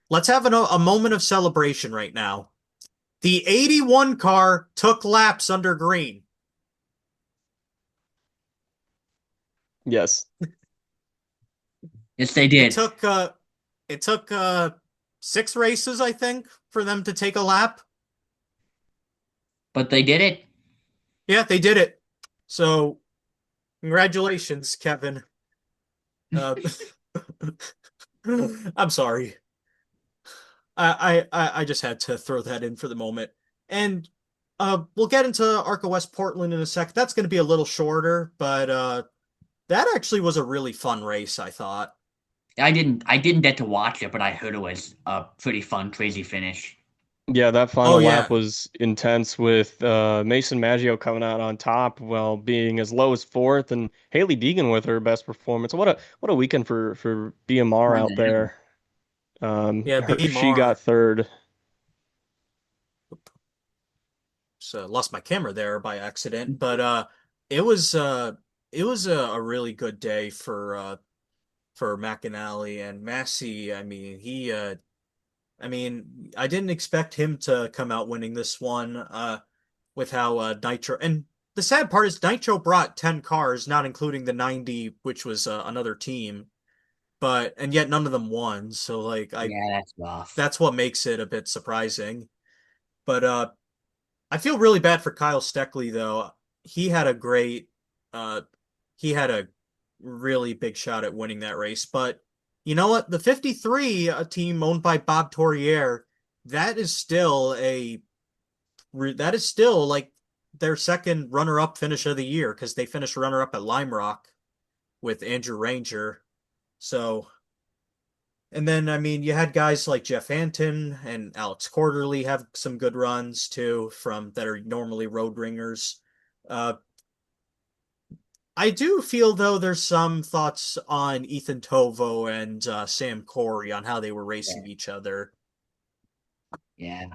Let's have a moment of celebration right now. The 81 car took laps under green. Yes. Yes, they It did. took uh it took 6 races, I think, for them to take a lap. But they did it. Yeah, they did it. So congratulations, Kevin. Uh, I'm sorry. I just had to throw that in for the moment. And we'll get into Arca West Portland in a sec. That's going to be a little shorter, but that actually was a really fun race, I thought. I didn't get to watch it, but I heard it was a pretty fun, crazy finish. Yeah, that Oh final lap yeah. was intense with Mason Maggio coming out on top while being as low as fourth and Haley Deegan with her best performance. What a weekend for BMR More out than ever. there. Yeah, She got BMR. third. So lost my camera there by accident, but it was uh it was a really good day for McAnally and Massey. I mean, I mean, I didn't expect him to come out winning this one with how Nitro. And the sad part is Nitro brought 10 cars, not including the 90, which was another team, but and yet none of them won. So like Yeah, that's rough. that's what makes it a bit surprising. But I feel really bad for Kyle Steckley though. He had a great uh he had a really big shot at winning that race, but you know what? The 53, a team owned by Bob Torriere, that is still that is still like their second runner-up finish of the year because they finished runner-up at Lime Rock with Andrew Ranger. So, and then I mean, you had guys like Jeff Anton and Alex Quarterly have some good runs too from that are normally road ringers. Uh, I do feel though there's some thoughts on Ethan Tovo and Sam Corey on how they were racing Yeah. each other. Yeah.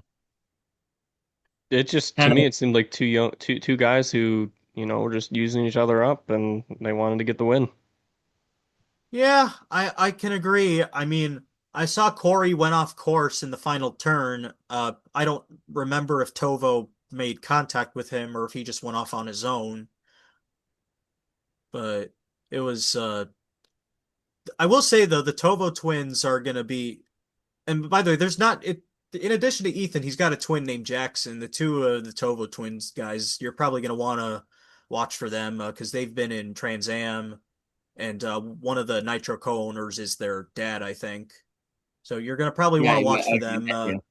It just to Kind me of. it seemed like two guys who, were just using each other up and they wanted to get the win. Yeah, I can agree. I mean, I saw Corey went off course in the final turn. I don't remember if Tovo made contact with him or if he just went off on his own, but it was I will say though the Tovo twins are going to be, and by the way, there's not it in addition to Ethan, he's got a twin named Jackson. The two the Tovo twins guys, you're probably going to want to watch for them because they've been in Trans Am, and one of the Nitro co-owners is their dad, I think. So you're going to probably Yeah, want to I watch for agree with them. that too.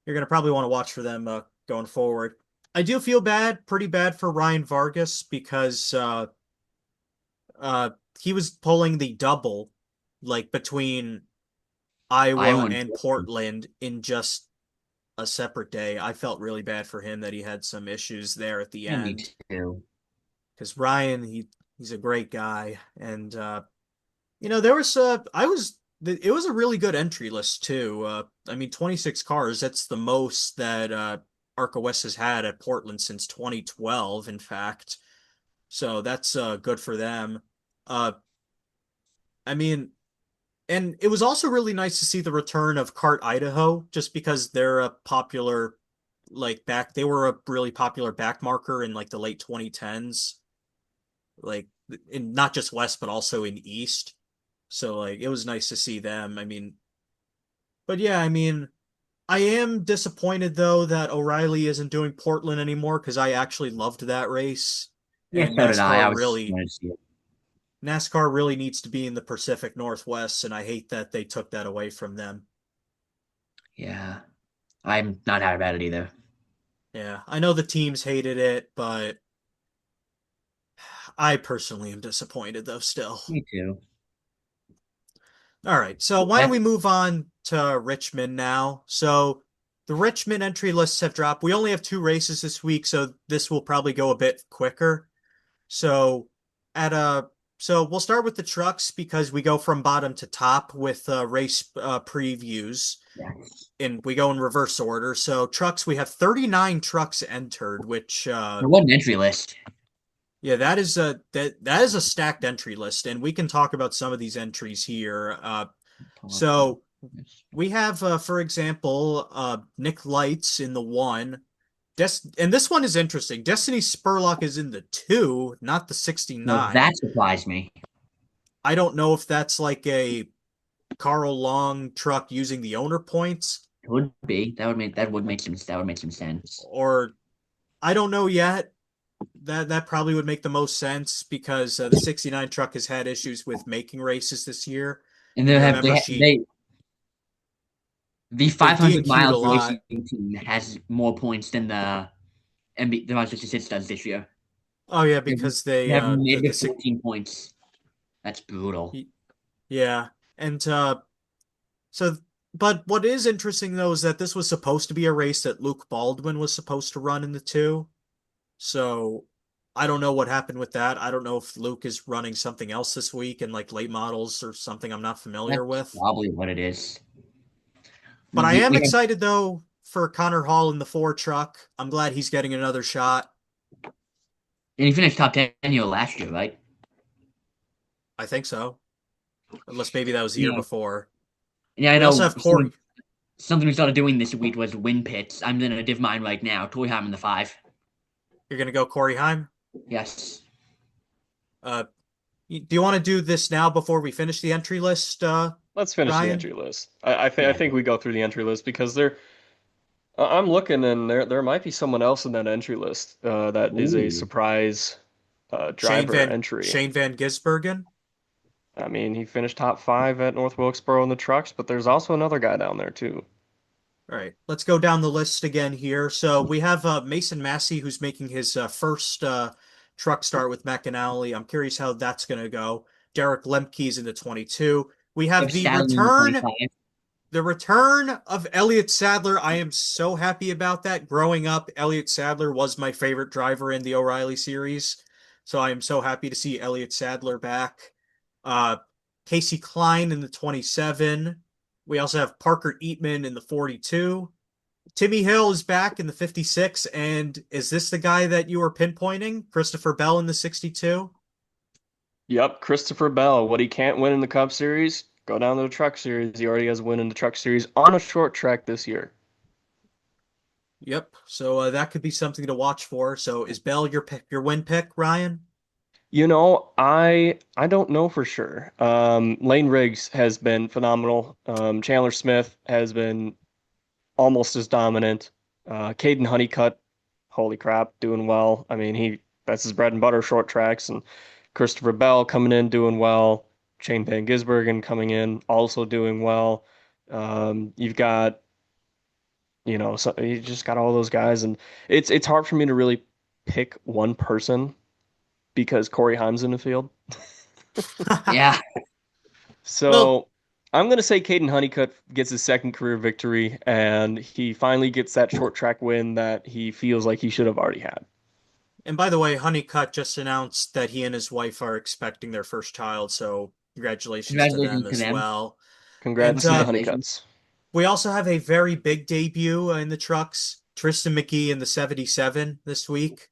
You're going to probably want to watch for them going forward. I do feel pretty bad for Ryan Vargas because uh, he was pulling the double like between I Iowa want and Portland in just a separate day. I felt really bad for him that he had some issues there at the yeah, me end too. because Ryan he's a great guy and there was it was a really good entry list too. I mean 26 cars, that's the most that ARCA West has had at Portland since 2012 in fact. So that's good for them. Uh I mean and it was also really nice to see the return of Kart Idaho just because they're a popular they were a really popular back marker in like the late 2010s, like in not just West but also in East. So like it was nice to see them. I mean, but yeah, I mean, I am disappointed though that O'Reilly isn't doing Portland anymore because I actually loved that race Yeah, and so did I. I was wanted to see it. NASCAR really needs to be in the Pacific Northwest and I hate that they took that away from them. Yeah, I'm not happy about it either. Yeah, I know the teams hated it, but I personally am disappointed though still. Me too. All right, so why don't Yeah, we move on to Richmond now? So the Richmond entry lists have dropped. We only have two races this week, so this will probably go a bit quicker. So at a so we'll start with the trucks because we go from bottom to top with race previews yeah. and we go in reverse order. So trucks, we have 39 trucks entered, which There was an entry list. yeah, that is a stacked entry list, and we can talk about some of these entries here. So we have, for example, Nick Lights in the one. And this one is interesting. Destiny Spurlock is in the two, not the Well, that 69. surprised me. I don't know if that's like a Carl Long truck using the owner points, It would be. That would make some sense. or I don't know yet. That probably would make the most sense because the 69 truck has had issues with making races this year. And And they you have remember the they've 500 DNQ'd a miles lot. racing team has more points than the the 166 does this year. Oh yeah, They have, because they have the negative six 14 points. That's brutal. yeah. And so but what is interesting though is that this was supposed to be a race that Luke Baldwin was supposed to run in the two. So I don't know what happened with that. I don't know if Luke is running something else this week in like late models or something I'm not familiar That's with. probably what it is. But I am We have, excited though for Connor Hall in the four truck. I'm glad he's getting another shot. and he finished top 10 here last year, right? I think so. Unless maybe that was the year Yeah. before. Yeah, I We also know. have Corey. Something we started doing this week was win pits. I'm gonna div mine right now. Toyheim in the 5. You're gonna go Corey Heim. Yes. Uh, do you want to do this now before we finish the entry list, Let's finish the Ryan? entry list. I Yeah. think we go through the entry list because I'm looking and there might be someone else in that entry list that is a Ooh. surprise driver entry. Shane Van Gisbergen. I mean, he finished top five at North Wilkesboro in the trucks, but there's also another guy down there too. All right, let's go down the list again here. So we have Mason Massey, who's making his first truck start with McAnally. I'm curious how that's going to go. Derek Lemke's in the 22. We We have have Sadler in the 25. the return of Elliott Sadler. I am so happy about that. Growing up, Elliott Sadler was my favorite driver in the O'Reilly series. So I am so happy to see Elliott Sadler back. Uh, Casey Klein in the 27. We also have Parker Eatman in the 42. Timmy Hill is back in the 56. And is this the guy that you were pinpointing? Christopher Bell in the 62? Yep, Christopher Bell. What he can't win in the Cup Series, go down to the Truck Series. He already has a win in the Truck Series on a short track this year. Yep. So that could be something to watch for. So is Bell your pick, your win pick, Ryan? You know, I don't know for sure. Lane Riggs has been phenomenal. Chandler Smith has been almost as dominant. Caden Honeycutt, holy crap, doing well. I mean, that's his bread and butter, short tracks, and Christopher Bell coming in doing well. Shane Van Gisbergen coming in also doing well. You've got, so you just got all those guys, and it's hard for me to really pick one person because Corey Haim's in the field. Yeah. Well, So I'm going to say Caden Honeycutt gets his second career victory, and he finally gets that short track win that he feels like he should have already had. and by the way, Honeycutt just announced that he and his wife are expecting their first child, so congratulations to them Congratulations to as them. well. And Congrats to the Congratulations. Honeycutts. we also have a very big debut in the trucks. Tristan McGee in the 77 this week.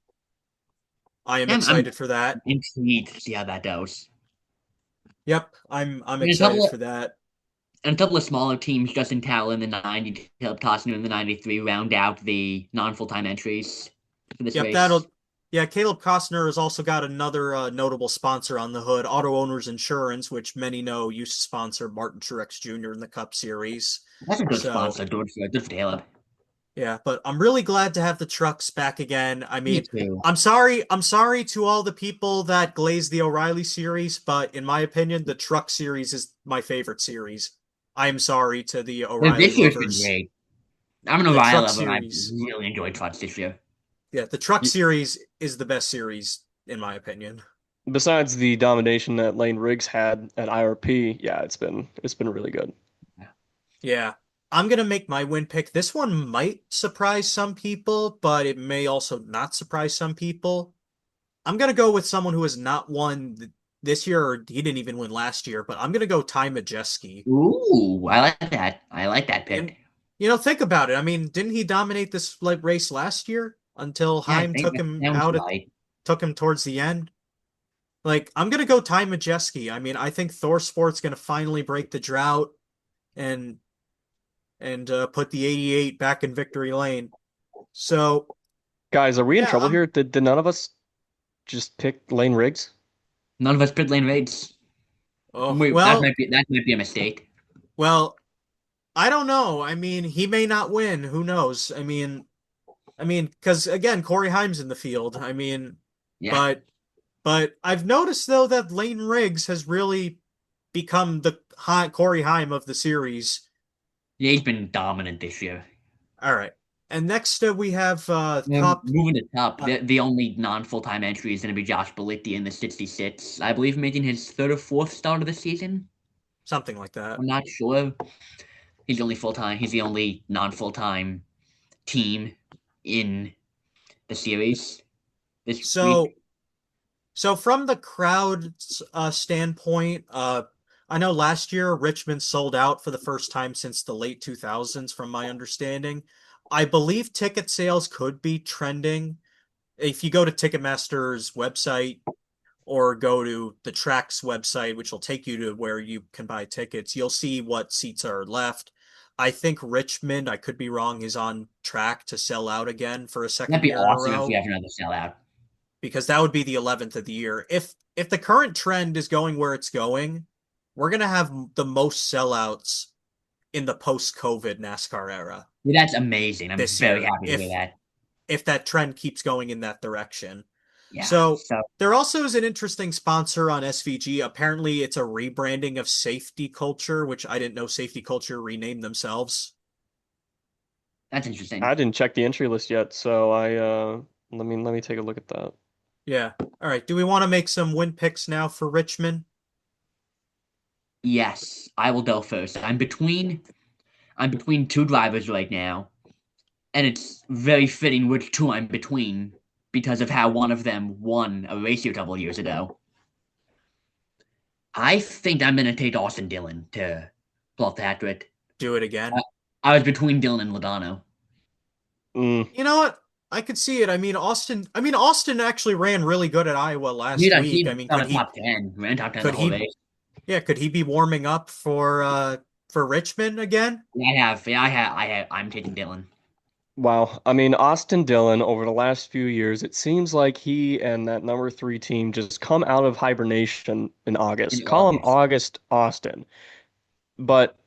I am Yeah, I'm excited for that. intrigued to see how that goes. Yep, I'm And excited for that. a couple of smaller teams, Justin Towler in the 90, Caleb Costner in the 93, round out the non-full-time entries for this Yep, race. yeah, Caleb Costner has also got another notable sponsor on the hood, Auto Owners Insurance, which many know used to sponsor Martin Truex Jr. in the Cup Series. That's a good So, sponsor. Good for Caleb. yeah, but I'm really glad to have the trucks back again. I Me mean, too. I'm sorry to all the people that glaze the O'Reilly series, but in my opinion, the truck series is my favorite series. I am sorry to the O'Reilly This year's been lovers. great. I'm an The O'Reilly truck lover, and I've series, really enjoyed trucks this year. yeah, the truck Y- series is the best series in my opinion. Besides the domination that Lane Riggs had at IRP, yeah, it's been really good. Yeah. I'm gonna make my win pick. This one might surprise some people, but it may also not surprise some people. I'm gonna go with someone who has not won this year, or he didn't even win last year, but I'm gonna go Ty Majeski. Ooh, I like that. I like that And pick. think about it. I mean, didn't he dominate this like race last year until Yeah, I Heim think took that him sounds out right. took him towards the end? Like, I'm gonna go Ty Majeski. I mean, I think Thor Sport's gonna finally break the drought and put the 88 back in victory lane. So Guys, are we in yeah, trouble here? Did none of us just pick Lane Riggs? None of us pit lane raids. oh Wait, well, that might be a mistake. well, I don't know. I mean, he may not win. Who knows? Because again, Corey Haim's in the field. Yeah, But I've noticed though that Lane Riggs has really become the Corey Haim of the series. yeah, he's been dominant this year. All right, and next we have Cup. Moving to top, Uh, the only non-full-time entry is going to be Josh Bellitti in the 66. I believe making his third or fourth start of the season. Something like that. I'm not sure. He's the only full-time. He's the only non-full-time team in the series this week. So from the crowd's standpoint, I know last year Richmond sold out for the first time since the late 2000s, from my understanding. I believe ticket sales could be trending. If you go to Ticketmaster's website or go to the Track's website, which will take you to where you can buy tickets, you'll see what seats are left. I think Richmond, I could be wrong, is on track to sell out again for a That'd second be year in a awesome if we row, have another sellout. because that would be the 11th of the year. If the current trend is going where it's going, we're gonna have the most sellouts in the post-COVID NASCAR era Yeah, that's amazing. I'm this very year. happy to hear that. If that trend keeps going in that direction. Yeah. So So there also is an interesting sponsor on SVG. Apparently, it's a rebranding of Safety Culture, which I didn't know Safety Culture renamed themselves. that's interesting. I didn't check the entry list yet, so let me take a look at that. Yeah. All right. Do we want to make some win picks now for Richmond? Yes, I will go first. I'm between two drivers right now, and it's very fitting which two I'm between because of how one of them won a race a couple years ago. I think I'm gonna take Austin Dillon to pull off the hat trick. Do it I, again. I was between Dillon and Logano. Mm, You know what? I could see it. Austin actually ran really good at Iowa last week. He on a top 10, ran top 10 the Could whole he race. yeah, could he be warming up for Richmond again? I'm taking Dillon. wow. I mean, Austin Dillon, over the last few years, it seems like he and that number three team just come out of hibernation in In August. Call him August. August Austin. But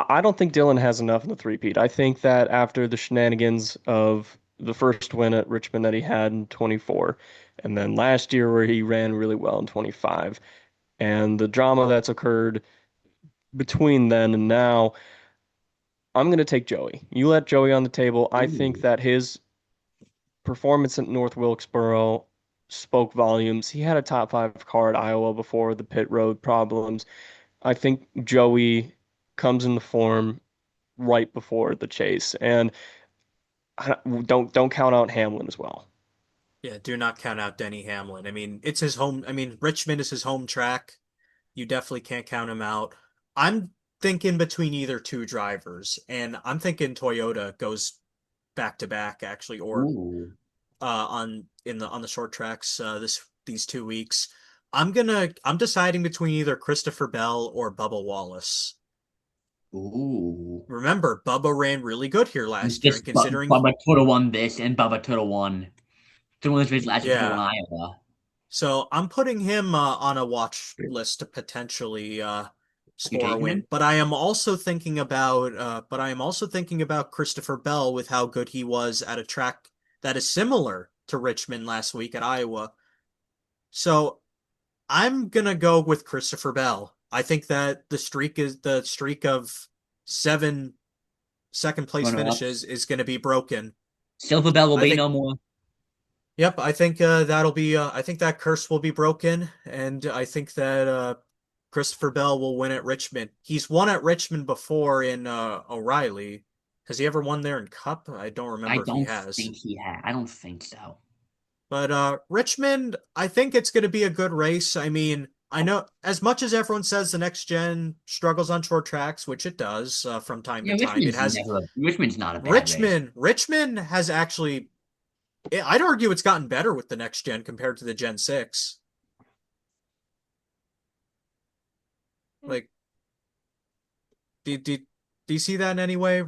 I don't think Dylan has enough in the three-peat. I think that after the shenanigans of the first win at Richmond that he had in 24, and then last year where he ran really well in 25, and the drama that's occurred between then and now, I'm going to take Joey. You let Joey on the table. I think Ooh. that his performance at North Wilkesboro spoke volumes. He had a top five car at Iowa before the pit road problems. I think Joey comes into form right before the chase, and don't count out Hamlin as well. Yeah, do not count out Denny Hamlin. I mean, it's his home. I mean, Richmond is his home track. You definitely can't count him out. I'm thinking between either two drivers, and I'm thinking Toyota goes back to back actually, or Ooh. on the short tracks these 2 weeks. I'm deciding between either Christopher Bell or Bubba Wallace. Ooh. Remember, Bubba ran really good here last year, This and considering Bubba could have won this, and Bubba could have won. Could have won this race last year, could have won yeah, Iowa. so I'm putting him on a watch list to potentially You score a taking win. him? But I am also thinking about Christopher Bell with how good he was at a track that is similar to Richmond last week at Iowa. So I'm gonna go with Christopher Bell. I think that the streak of seven second place Runner up. finishes is gonna be broken. Silver Bell will I be think no more. Yep, I think I think that curse will be broken, and I think that Christopher Bell will win at Richmond. He's won at Richmond before in O'Reilly. Has he ever won there in Cup? I don't I remember if he don't has. think he had. I don't think so. But Richmond, I think it's going to be a good race. I mean, I know as much as everyone says the next gen struggles on short tracks, which it does from time to Yeah, time. It Richmond's has never. Richmond's not a bad race. Richmond has actually I'd argue it's gotten better with the next gen compared to the Gen 6. Like, do you see that in any way,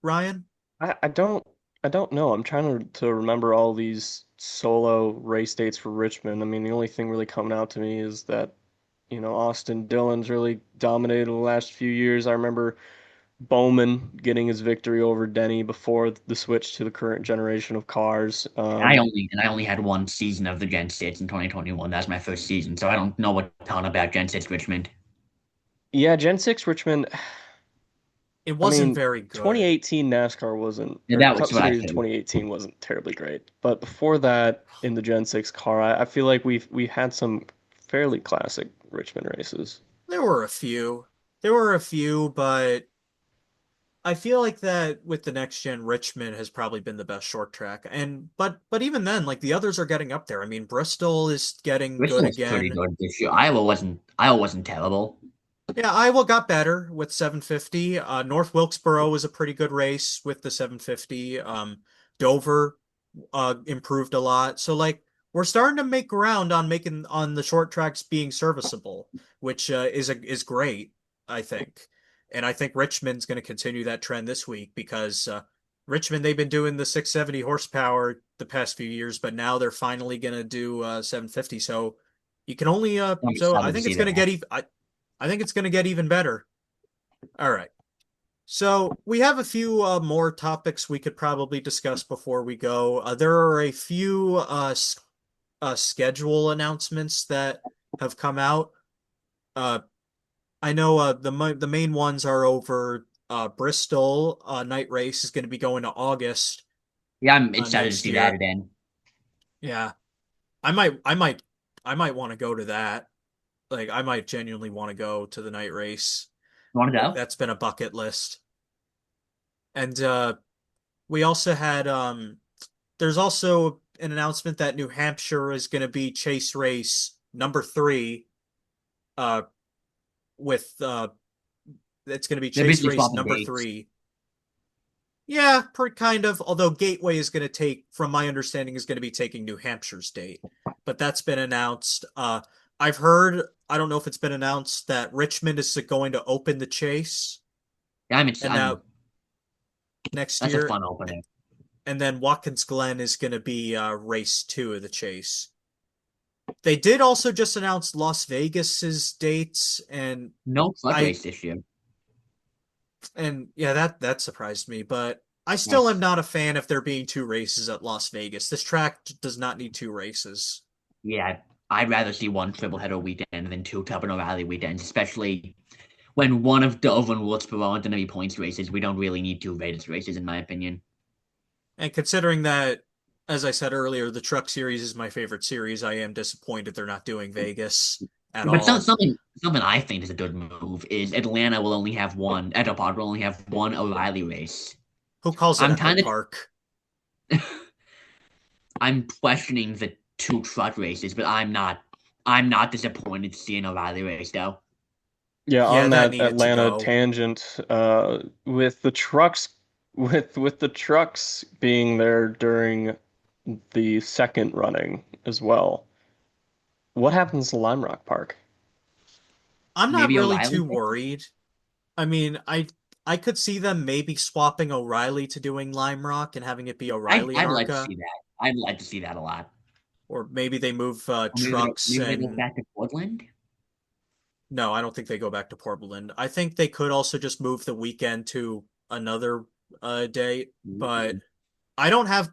Ryan? I don't know. I'm trying to remember all these solo race dates for Richmond. I mean, the only thing really coming out to me is that, Austin Dillon's really dominated the last few years. I remember Bowman getting his victory over Denny before the switch to the current generation of cars. And I only had one season of the Gen 6 in 2021. That's my first season, so I don't know a ton about Gen 6 Richmond. Yeah, Gen 6 Richmond, It I wasn't mean, very good. 2018 NASCAR wasn't, Yeah, or that was Cup what I Series in said. 2018 wasn't terribly great. But before that, in the Gen 6 car, I feel like we had some fairly classic Richmond races. There were a few. There were a few, but I feel like that with the next gen, Richmond has probably been the best short track. And but even then, like the others are getting up there. I mean, Bristol is getting good Bristol was pretty again. good this year. Iowa wasn't terrible. Yeah, Iowa got better with 750. North Wilkesboro was a pretty good race with the 750. Dover improved a lot. So like we're starting to make ground on making on the short tracks being serviceable, which is great, I think. And I think Richmond's going to continue that trend this week because Richmond they've been doing the 670 horsepower the past few years, but now they're finally going to do 750. So you can only I'm so I excited to think see it's going to that. get even I think it's going to get even better. All right. So we have a few more topics we could probably discuss before we go. There are a few schedule announcements that have come out. Uh, I know the main ones are over Bristol. Night race is going to be going to August Yeah, I'm excited to next see that year. again. Yeah, I might I might I might want to go to that. Like I might genuinely want to go to the night race. You want to Like go? that's been a bucket list. And we also had there's also an announcement that New Hampshire is going to be chase race number 3 uh with it's going to be They're chase basically race swapping number dates. 3. Yeah, per kind of, although Gateway is going to take from my understanding is going to be taking New Hampshire's date. But that's been announced. I've heard, I don't know if it's been announced that Richmond is going to open the chase Yeah, and now next that's a year fun opener. and then Watkins Glen is going to be race 2 of the chase. They did also just announce Las Vegas's dates, and No flood I race this year. And yeah, that surprised me, but I still am That's not a fan if there being two races at Las Vegas. This track does not need two races. yeah. I'd rather see one triple header weekend than two Tupper and O'Reilly weekends, especially when one of Dove and Woodsboro aren't going to be points races. We don't really need two Vegas races, in my opinion. And considering that, as I said earlier, the Truck Series is my favorite series, I am disappointed they're not doing Vegas at But all. something I think is a good move is Atlanta will only have one. Echo Park will only have one O'Reilly race. Who calls it I'm Echo kind of Park? I'm questioning the two truck races, but I'm not disappointed to see an O'Reilly race though. Yeah, Yeah, on that that needed to Atlanta go. tangent, with the trucks, with the trucks being there during the second running as well. What happens to Lime Rock Park? I'm not Maybe really O'Reilly. too worried. I mean, I could see them maybe swapping O'Reilly to doing Lime Rock and having it be O'Reilly and I'd like to ARCA, see that. I'd like to see that a lot. or maybe they move Or trucks maybe they go and back to Portland. no, I don't think they go back to Portland. I think they could also just move the weekend to another date, but I don't have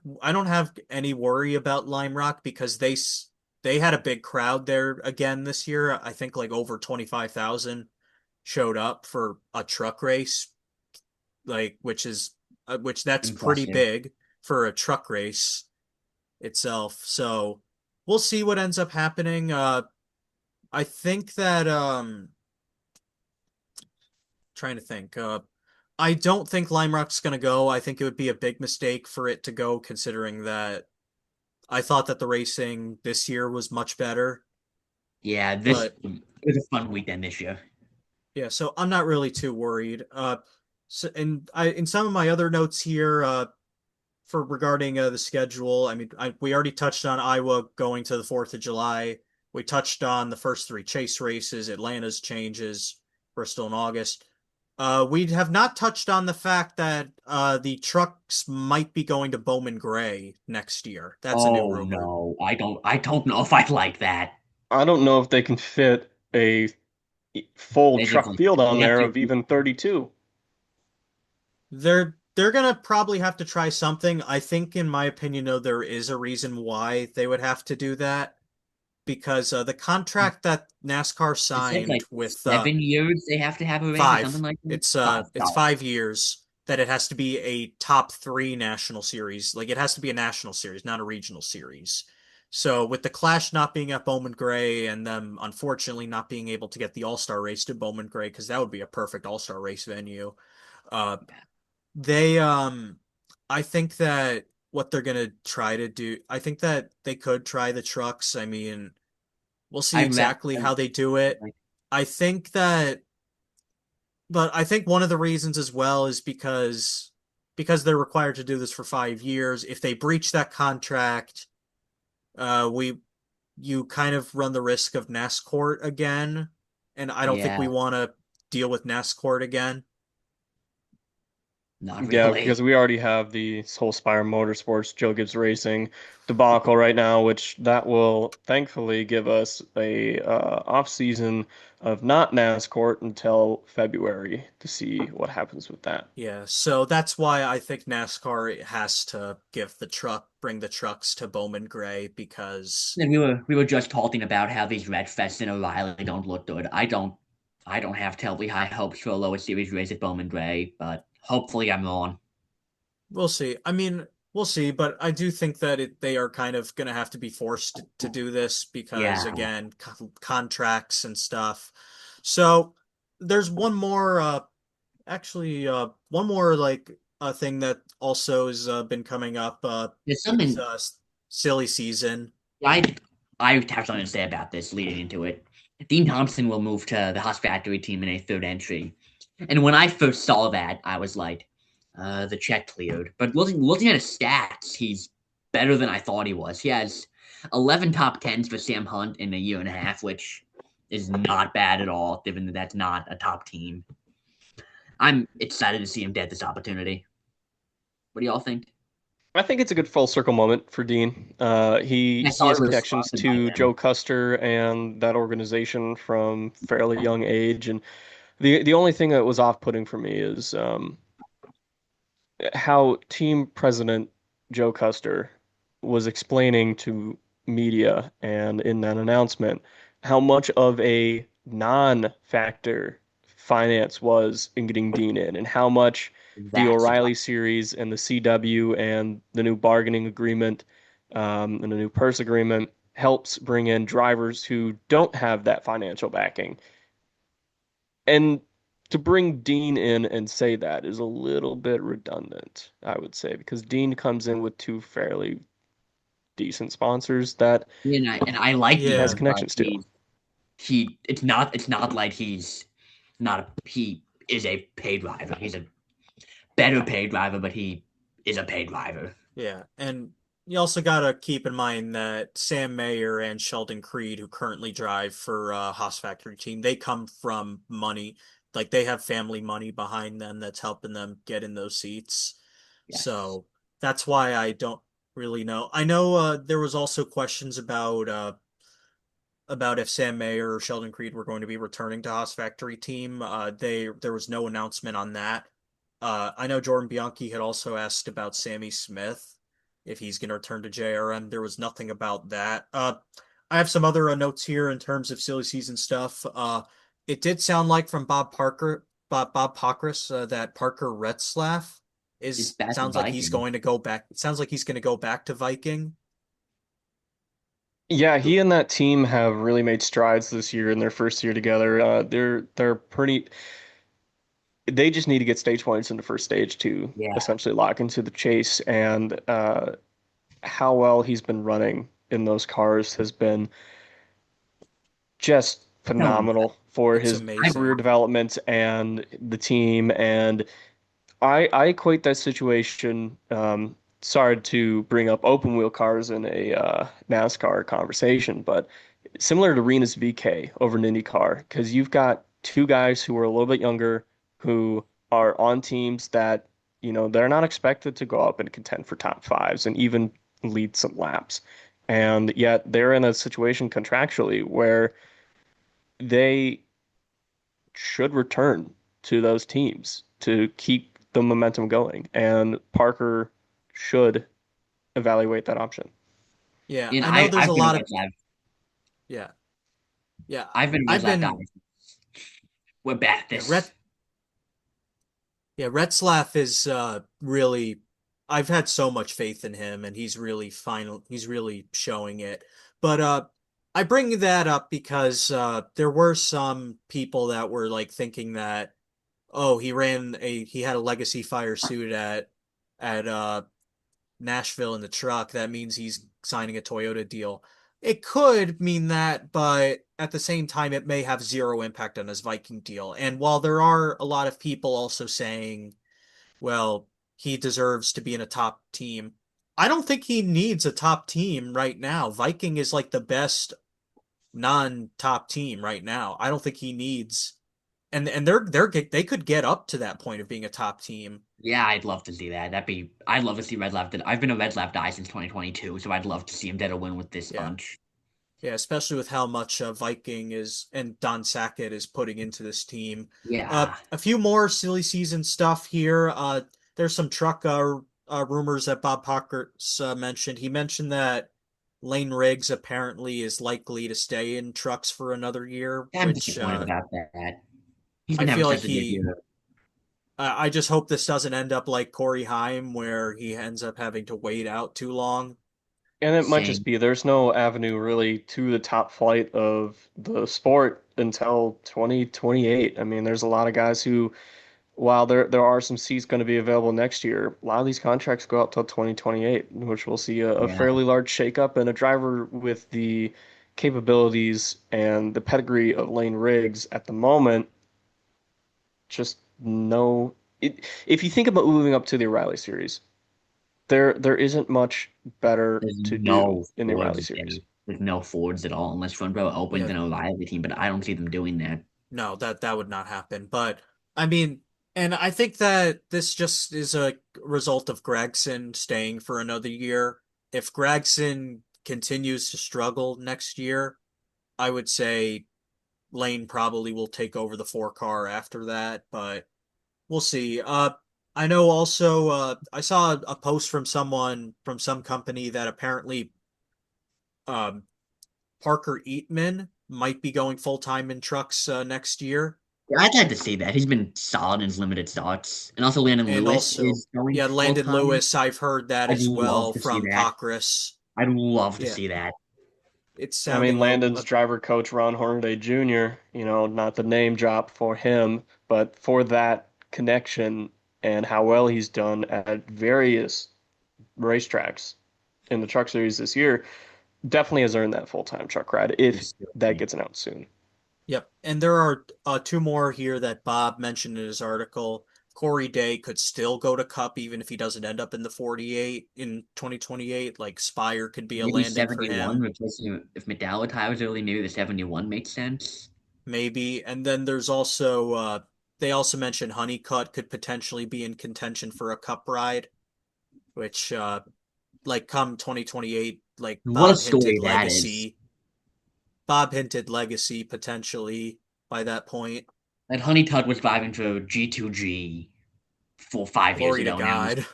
any worry about Lime Rock because they had a big crowd there again this year. I think like over 25,000 showed up for a truck race, like which that's pretty Impressive. big for a truck race itself. So we'll see what ends up happening. I think that trying to think. I don't think Lime Rock's gonna go. I think it would be a big mistake for it to go, considering that I thought that the racing this year was much better. Yeah, this But it was a fun weekend this year. yeah, so I'm not really too worried. So and I in some of my other notes here, for regarding the schedule, I mean, we already touched on Iowa going to the 4th of July. We touched on the first three chase races, Atlanta's changes, Bristol in August. We have not touched on the fact that the trucks might be going to Bowman Gray next year. That's a new Oh rumor. no, I don't know if I'd like that. I don't know if they can fit a full truck Basically, field on they have there to. of even 32. They're gonna probably have to try something. I think, in my opinion, though, there is a reason why they would have to do that because the contract that NASCAR It said signed like with 7 years they have to have a race or something five, like that. Five. it's Oh, 5 years that it has to be a top three national series. Like it has to be a national series, not a regional series. So with the Clash not being at Bowman Gray and them unfortunately not being able to get the All-Star race to Bowman Gray because that would be a perfect All-Star race venue. Uh, they I think that what they're gonna try to do, I think that they could try the trucks. I mean, we'll see I'd rather. exactly how they do it. I think that, but I think one of the reasons as well is because they're required to do this for 5 years. If they breach that contract, we you kind of run the risk of NASCAR again, and I don't think we Yeah, want to deal with NASCAR again. not Yeah, because really. we already have the whole Spire Motorsports, Joe Gibbs Racing debacle right now, which that will thankfully give us a off season of not NASCAR until February to see what happens with that. Yeah, so that's why I think NASCAR has to bring the trucks to Bowman Gray because And we were just talking about how these wreckfests in O'Reilly don't look good. I don't have terribly high hopes for a lower series race at Bowman Gray, but hopefully I'm wrong. we'll see. I mean, we'll see, but I do think that they are kind of going to have to be forced to do this because, Yeah. again, contracts and stuff. So there's one more, one more like thing that also has been coming up There's is something silly season. I I have something to say about this leading into it. Dean Thompson will move to the Haas Factory team in a third entry. And when I first saw that, I was like, the check cleared. But looking at his stats, he's better than I thought he was. He has 11 top tens for Sam Hunt in a year and a half, which is not bad at all, given that that's not a top team. I'm excited to see him get this opportunity. What do y'all think? I think it's a good full circle moment for Dean. I He saw has it was connections sponsored by to them. Joe Custer and that organization from fairly young age, and The only thing that was off-putting for me is how team president Joe Custer was explaining to media and in that announcement how much of a non-factor finance was in getting Dean in, and how much the That's the O'Reilly problem. series and the CW and the new bargaining agreement and the new purse agreement helps bring in drivers who don't have that financial backing. And to bring Dean in and say that is a little bit redundant, I would say, because Dean comes in with two fairly decent sponsors that And I like he has Dean, Yeah, but connections to. it's not like he's not he is a paid driver. He's a better paid driver, but he is a paid driver. yeah. And you also got to keep in mind that Sam Mayer and Sheldon Creed, who currently drive for Haas Factory team, they come from money. Like they have family money behind them that's helping them get in those seats. Yes. So that's why I don't really know. I know there was also questions about if Sam Mayer or Sheldon Creed were going to be returning to Haas Factory team. There was no announcement on that. I know Jordan Bianchi had also asked about Sammy Smith if he's going to return to JRM. There was nothing about that. I have some other notes here in terms of silly season stuff. It did sound like from Bob Pockrass, that Parker Retzlaff Is is back in sounds like he's Viking. going to go back. It sounds like he's going to go back to Viking. Yeah, he and that team have really made strides this year in their first year together. They're pretty. They just need to get stage points in the first stage to Yeah. essentially lock into the chase. And how well he's been running in those cars has been just So impressed. phenomenal for It's his career amazing. development and the team. And I equate that situation. Sorry to bring up open wheel cars in a NASCAR conversation, but similar to Rena's VK over an IndyCar, because you've got two guys who are a little bit younger who are on teams that, they're not expected to go up and contend for top fives and even lead some laps. And yet they're in a situation contractually where they should return to those teams to keep the momentum going. And Parker should evaluate that option. Yeah, And I know there's I've a been a lot of Red Lab. yeah, yeah. I've been a Red I've Lab guy. been We're back. yeah, Retzlaff is really I've had so much faith in him and he's really showing it. But I bring that up because there were some people that were like thinking that oh, he had a legacy fire suit at Nashville in the truck, that means he's signing a Toyota deal. It could mean that, but at the same time, it may have zero impact on his Viking deal. And while there are a lot of people also saying, well, he deserves to be in a top team, I don't think he needs a top team right now. Viking is like the best non-top team right now. I don't think he needs, and they could get up to that point of being a top team. Yeah, I'd love to see that. I'd love to see Red Lab. I've been a Red Lab guy since 2022, so I'd love to see him get a win with this Yeah. bunch. Yeah, especially with how much Viking is and Don Sackett is putting into this team. Yeah. A few more silly season stuff here. There's some truck rumors that Bob Pockrass mentioned. He mentioned that Lane Riggs apparently is likely to stay in trucks for another year, I'm which disappointed about that. He's I been having feel like such a good year. I just hope this doesn't end up like Corey Heim, where he ends up having to wait out too long. And it might just Same. be there's no avenue really to the top flight of the sport until 2028. I mean, there's a lot of guys who, while there are some seats going to be available next year, a lot of these contracts go out till 2028, which we'll see a Yeah. fairly large shakeup and a driver with the capabilities and the pedigree of Lane Riggs at the moment. Just no. If you think about moving up to the O'Reilly series, there isn't much better There's to do no in the O'Reilly Fords series. there. There's no Fords at all, unless front row opens Yeah, an O'Reilly team, but I don't see them doing that. no, that would not happen. But I mean, and I think that this just is a result of Gregson staying for another year. If Gregson continues to struggle next year, I would say Lane probably will take over the 4 car after that, but we'll see. I know also I saw a post from someone from some company that apparently um, Parker Eatman might be going full time in trucks next year. Yeah, I'd like to see that. He's been solid in his limited starts. And also Landon And Lewis also, is going yeah, full Landon time. Lewis, I've heard that I'd as love well to see from that. Cochras. I'd love to Yeah, see that. it's I mean, sounding Landon's driver coach Ron Hornaday Jr., not the name drop for him, but for that connection and how well he's done at various racetracks in the Truck Series this year, definitely has earned that full-time truck ride if that gets announced soon. Yep. And there are 2 more here that Bob mentioned in his article. Corey Day could still go to Cup even if he doesn't end up in the 48 in 2028. Like Spire could be a Maybe landing for 71 him, replacing if McDowell retires early, maybe the 71 makes sense. maybe. And then there's also they also mentioned Honeycutt could potentially be in contention for a Cup ride, which like come 2028, like What a story that is. Bob hinted legacy potentially by that point. That Honeycutt was driving for G2G 5 years Glory to ago. Now he's God.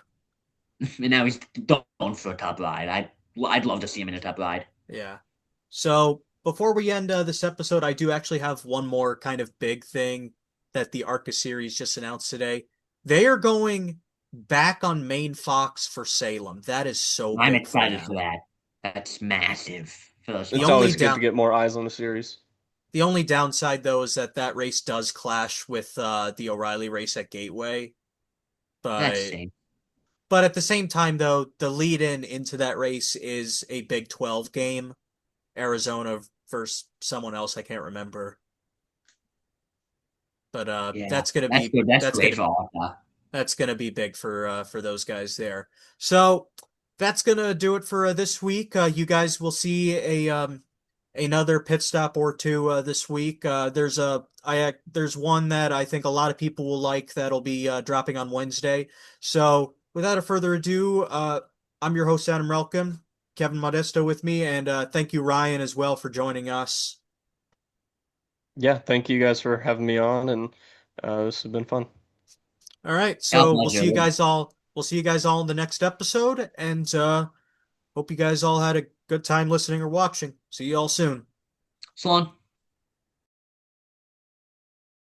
and now he's going for a Cup ride. I'd love to see him in a Cup ride. Yeah. So before we end this episode, I do actually have one more kind of big thing that the ARCA series just announced today. They are going back on main Fox for Salem. That is so I'm big for excited for them. that. That's massive for those The It's only always good to down get more eyes on the series. the only downside though is that that race does clash with the O'Reilly race at Gateway. That's But same. but at the same time though, the lead in into that race is a Big 12 game, Arizona versus someone else I can't remember. But Yeah, that's good. That's great for ARCA. that's gonna be big for those guys there. So that's gonna do it for this week. You guys will see a another pit stop or two this week. There's one that I think a lot of people will like that'll be dropping on Wednesday. So without a further ado, I'm your host Adam Relkin, Kevin Modesto with me, and thank you Ryan as well for joining us. Yeah, thank you guys for having me on, and this has been fun. All right, Our so we'll see pleasure. you guys all. We'll see you guys all in the next episode, and hope you guys all had a good time listening or watching. See you all soon. So long.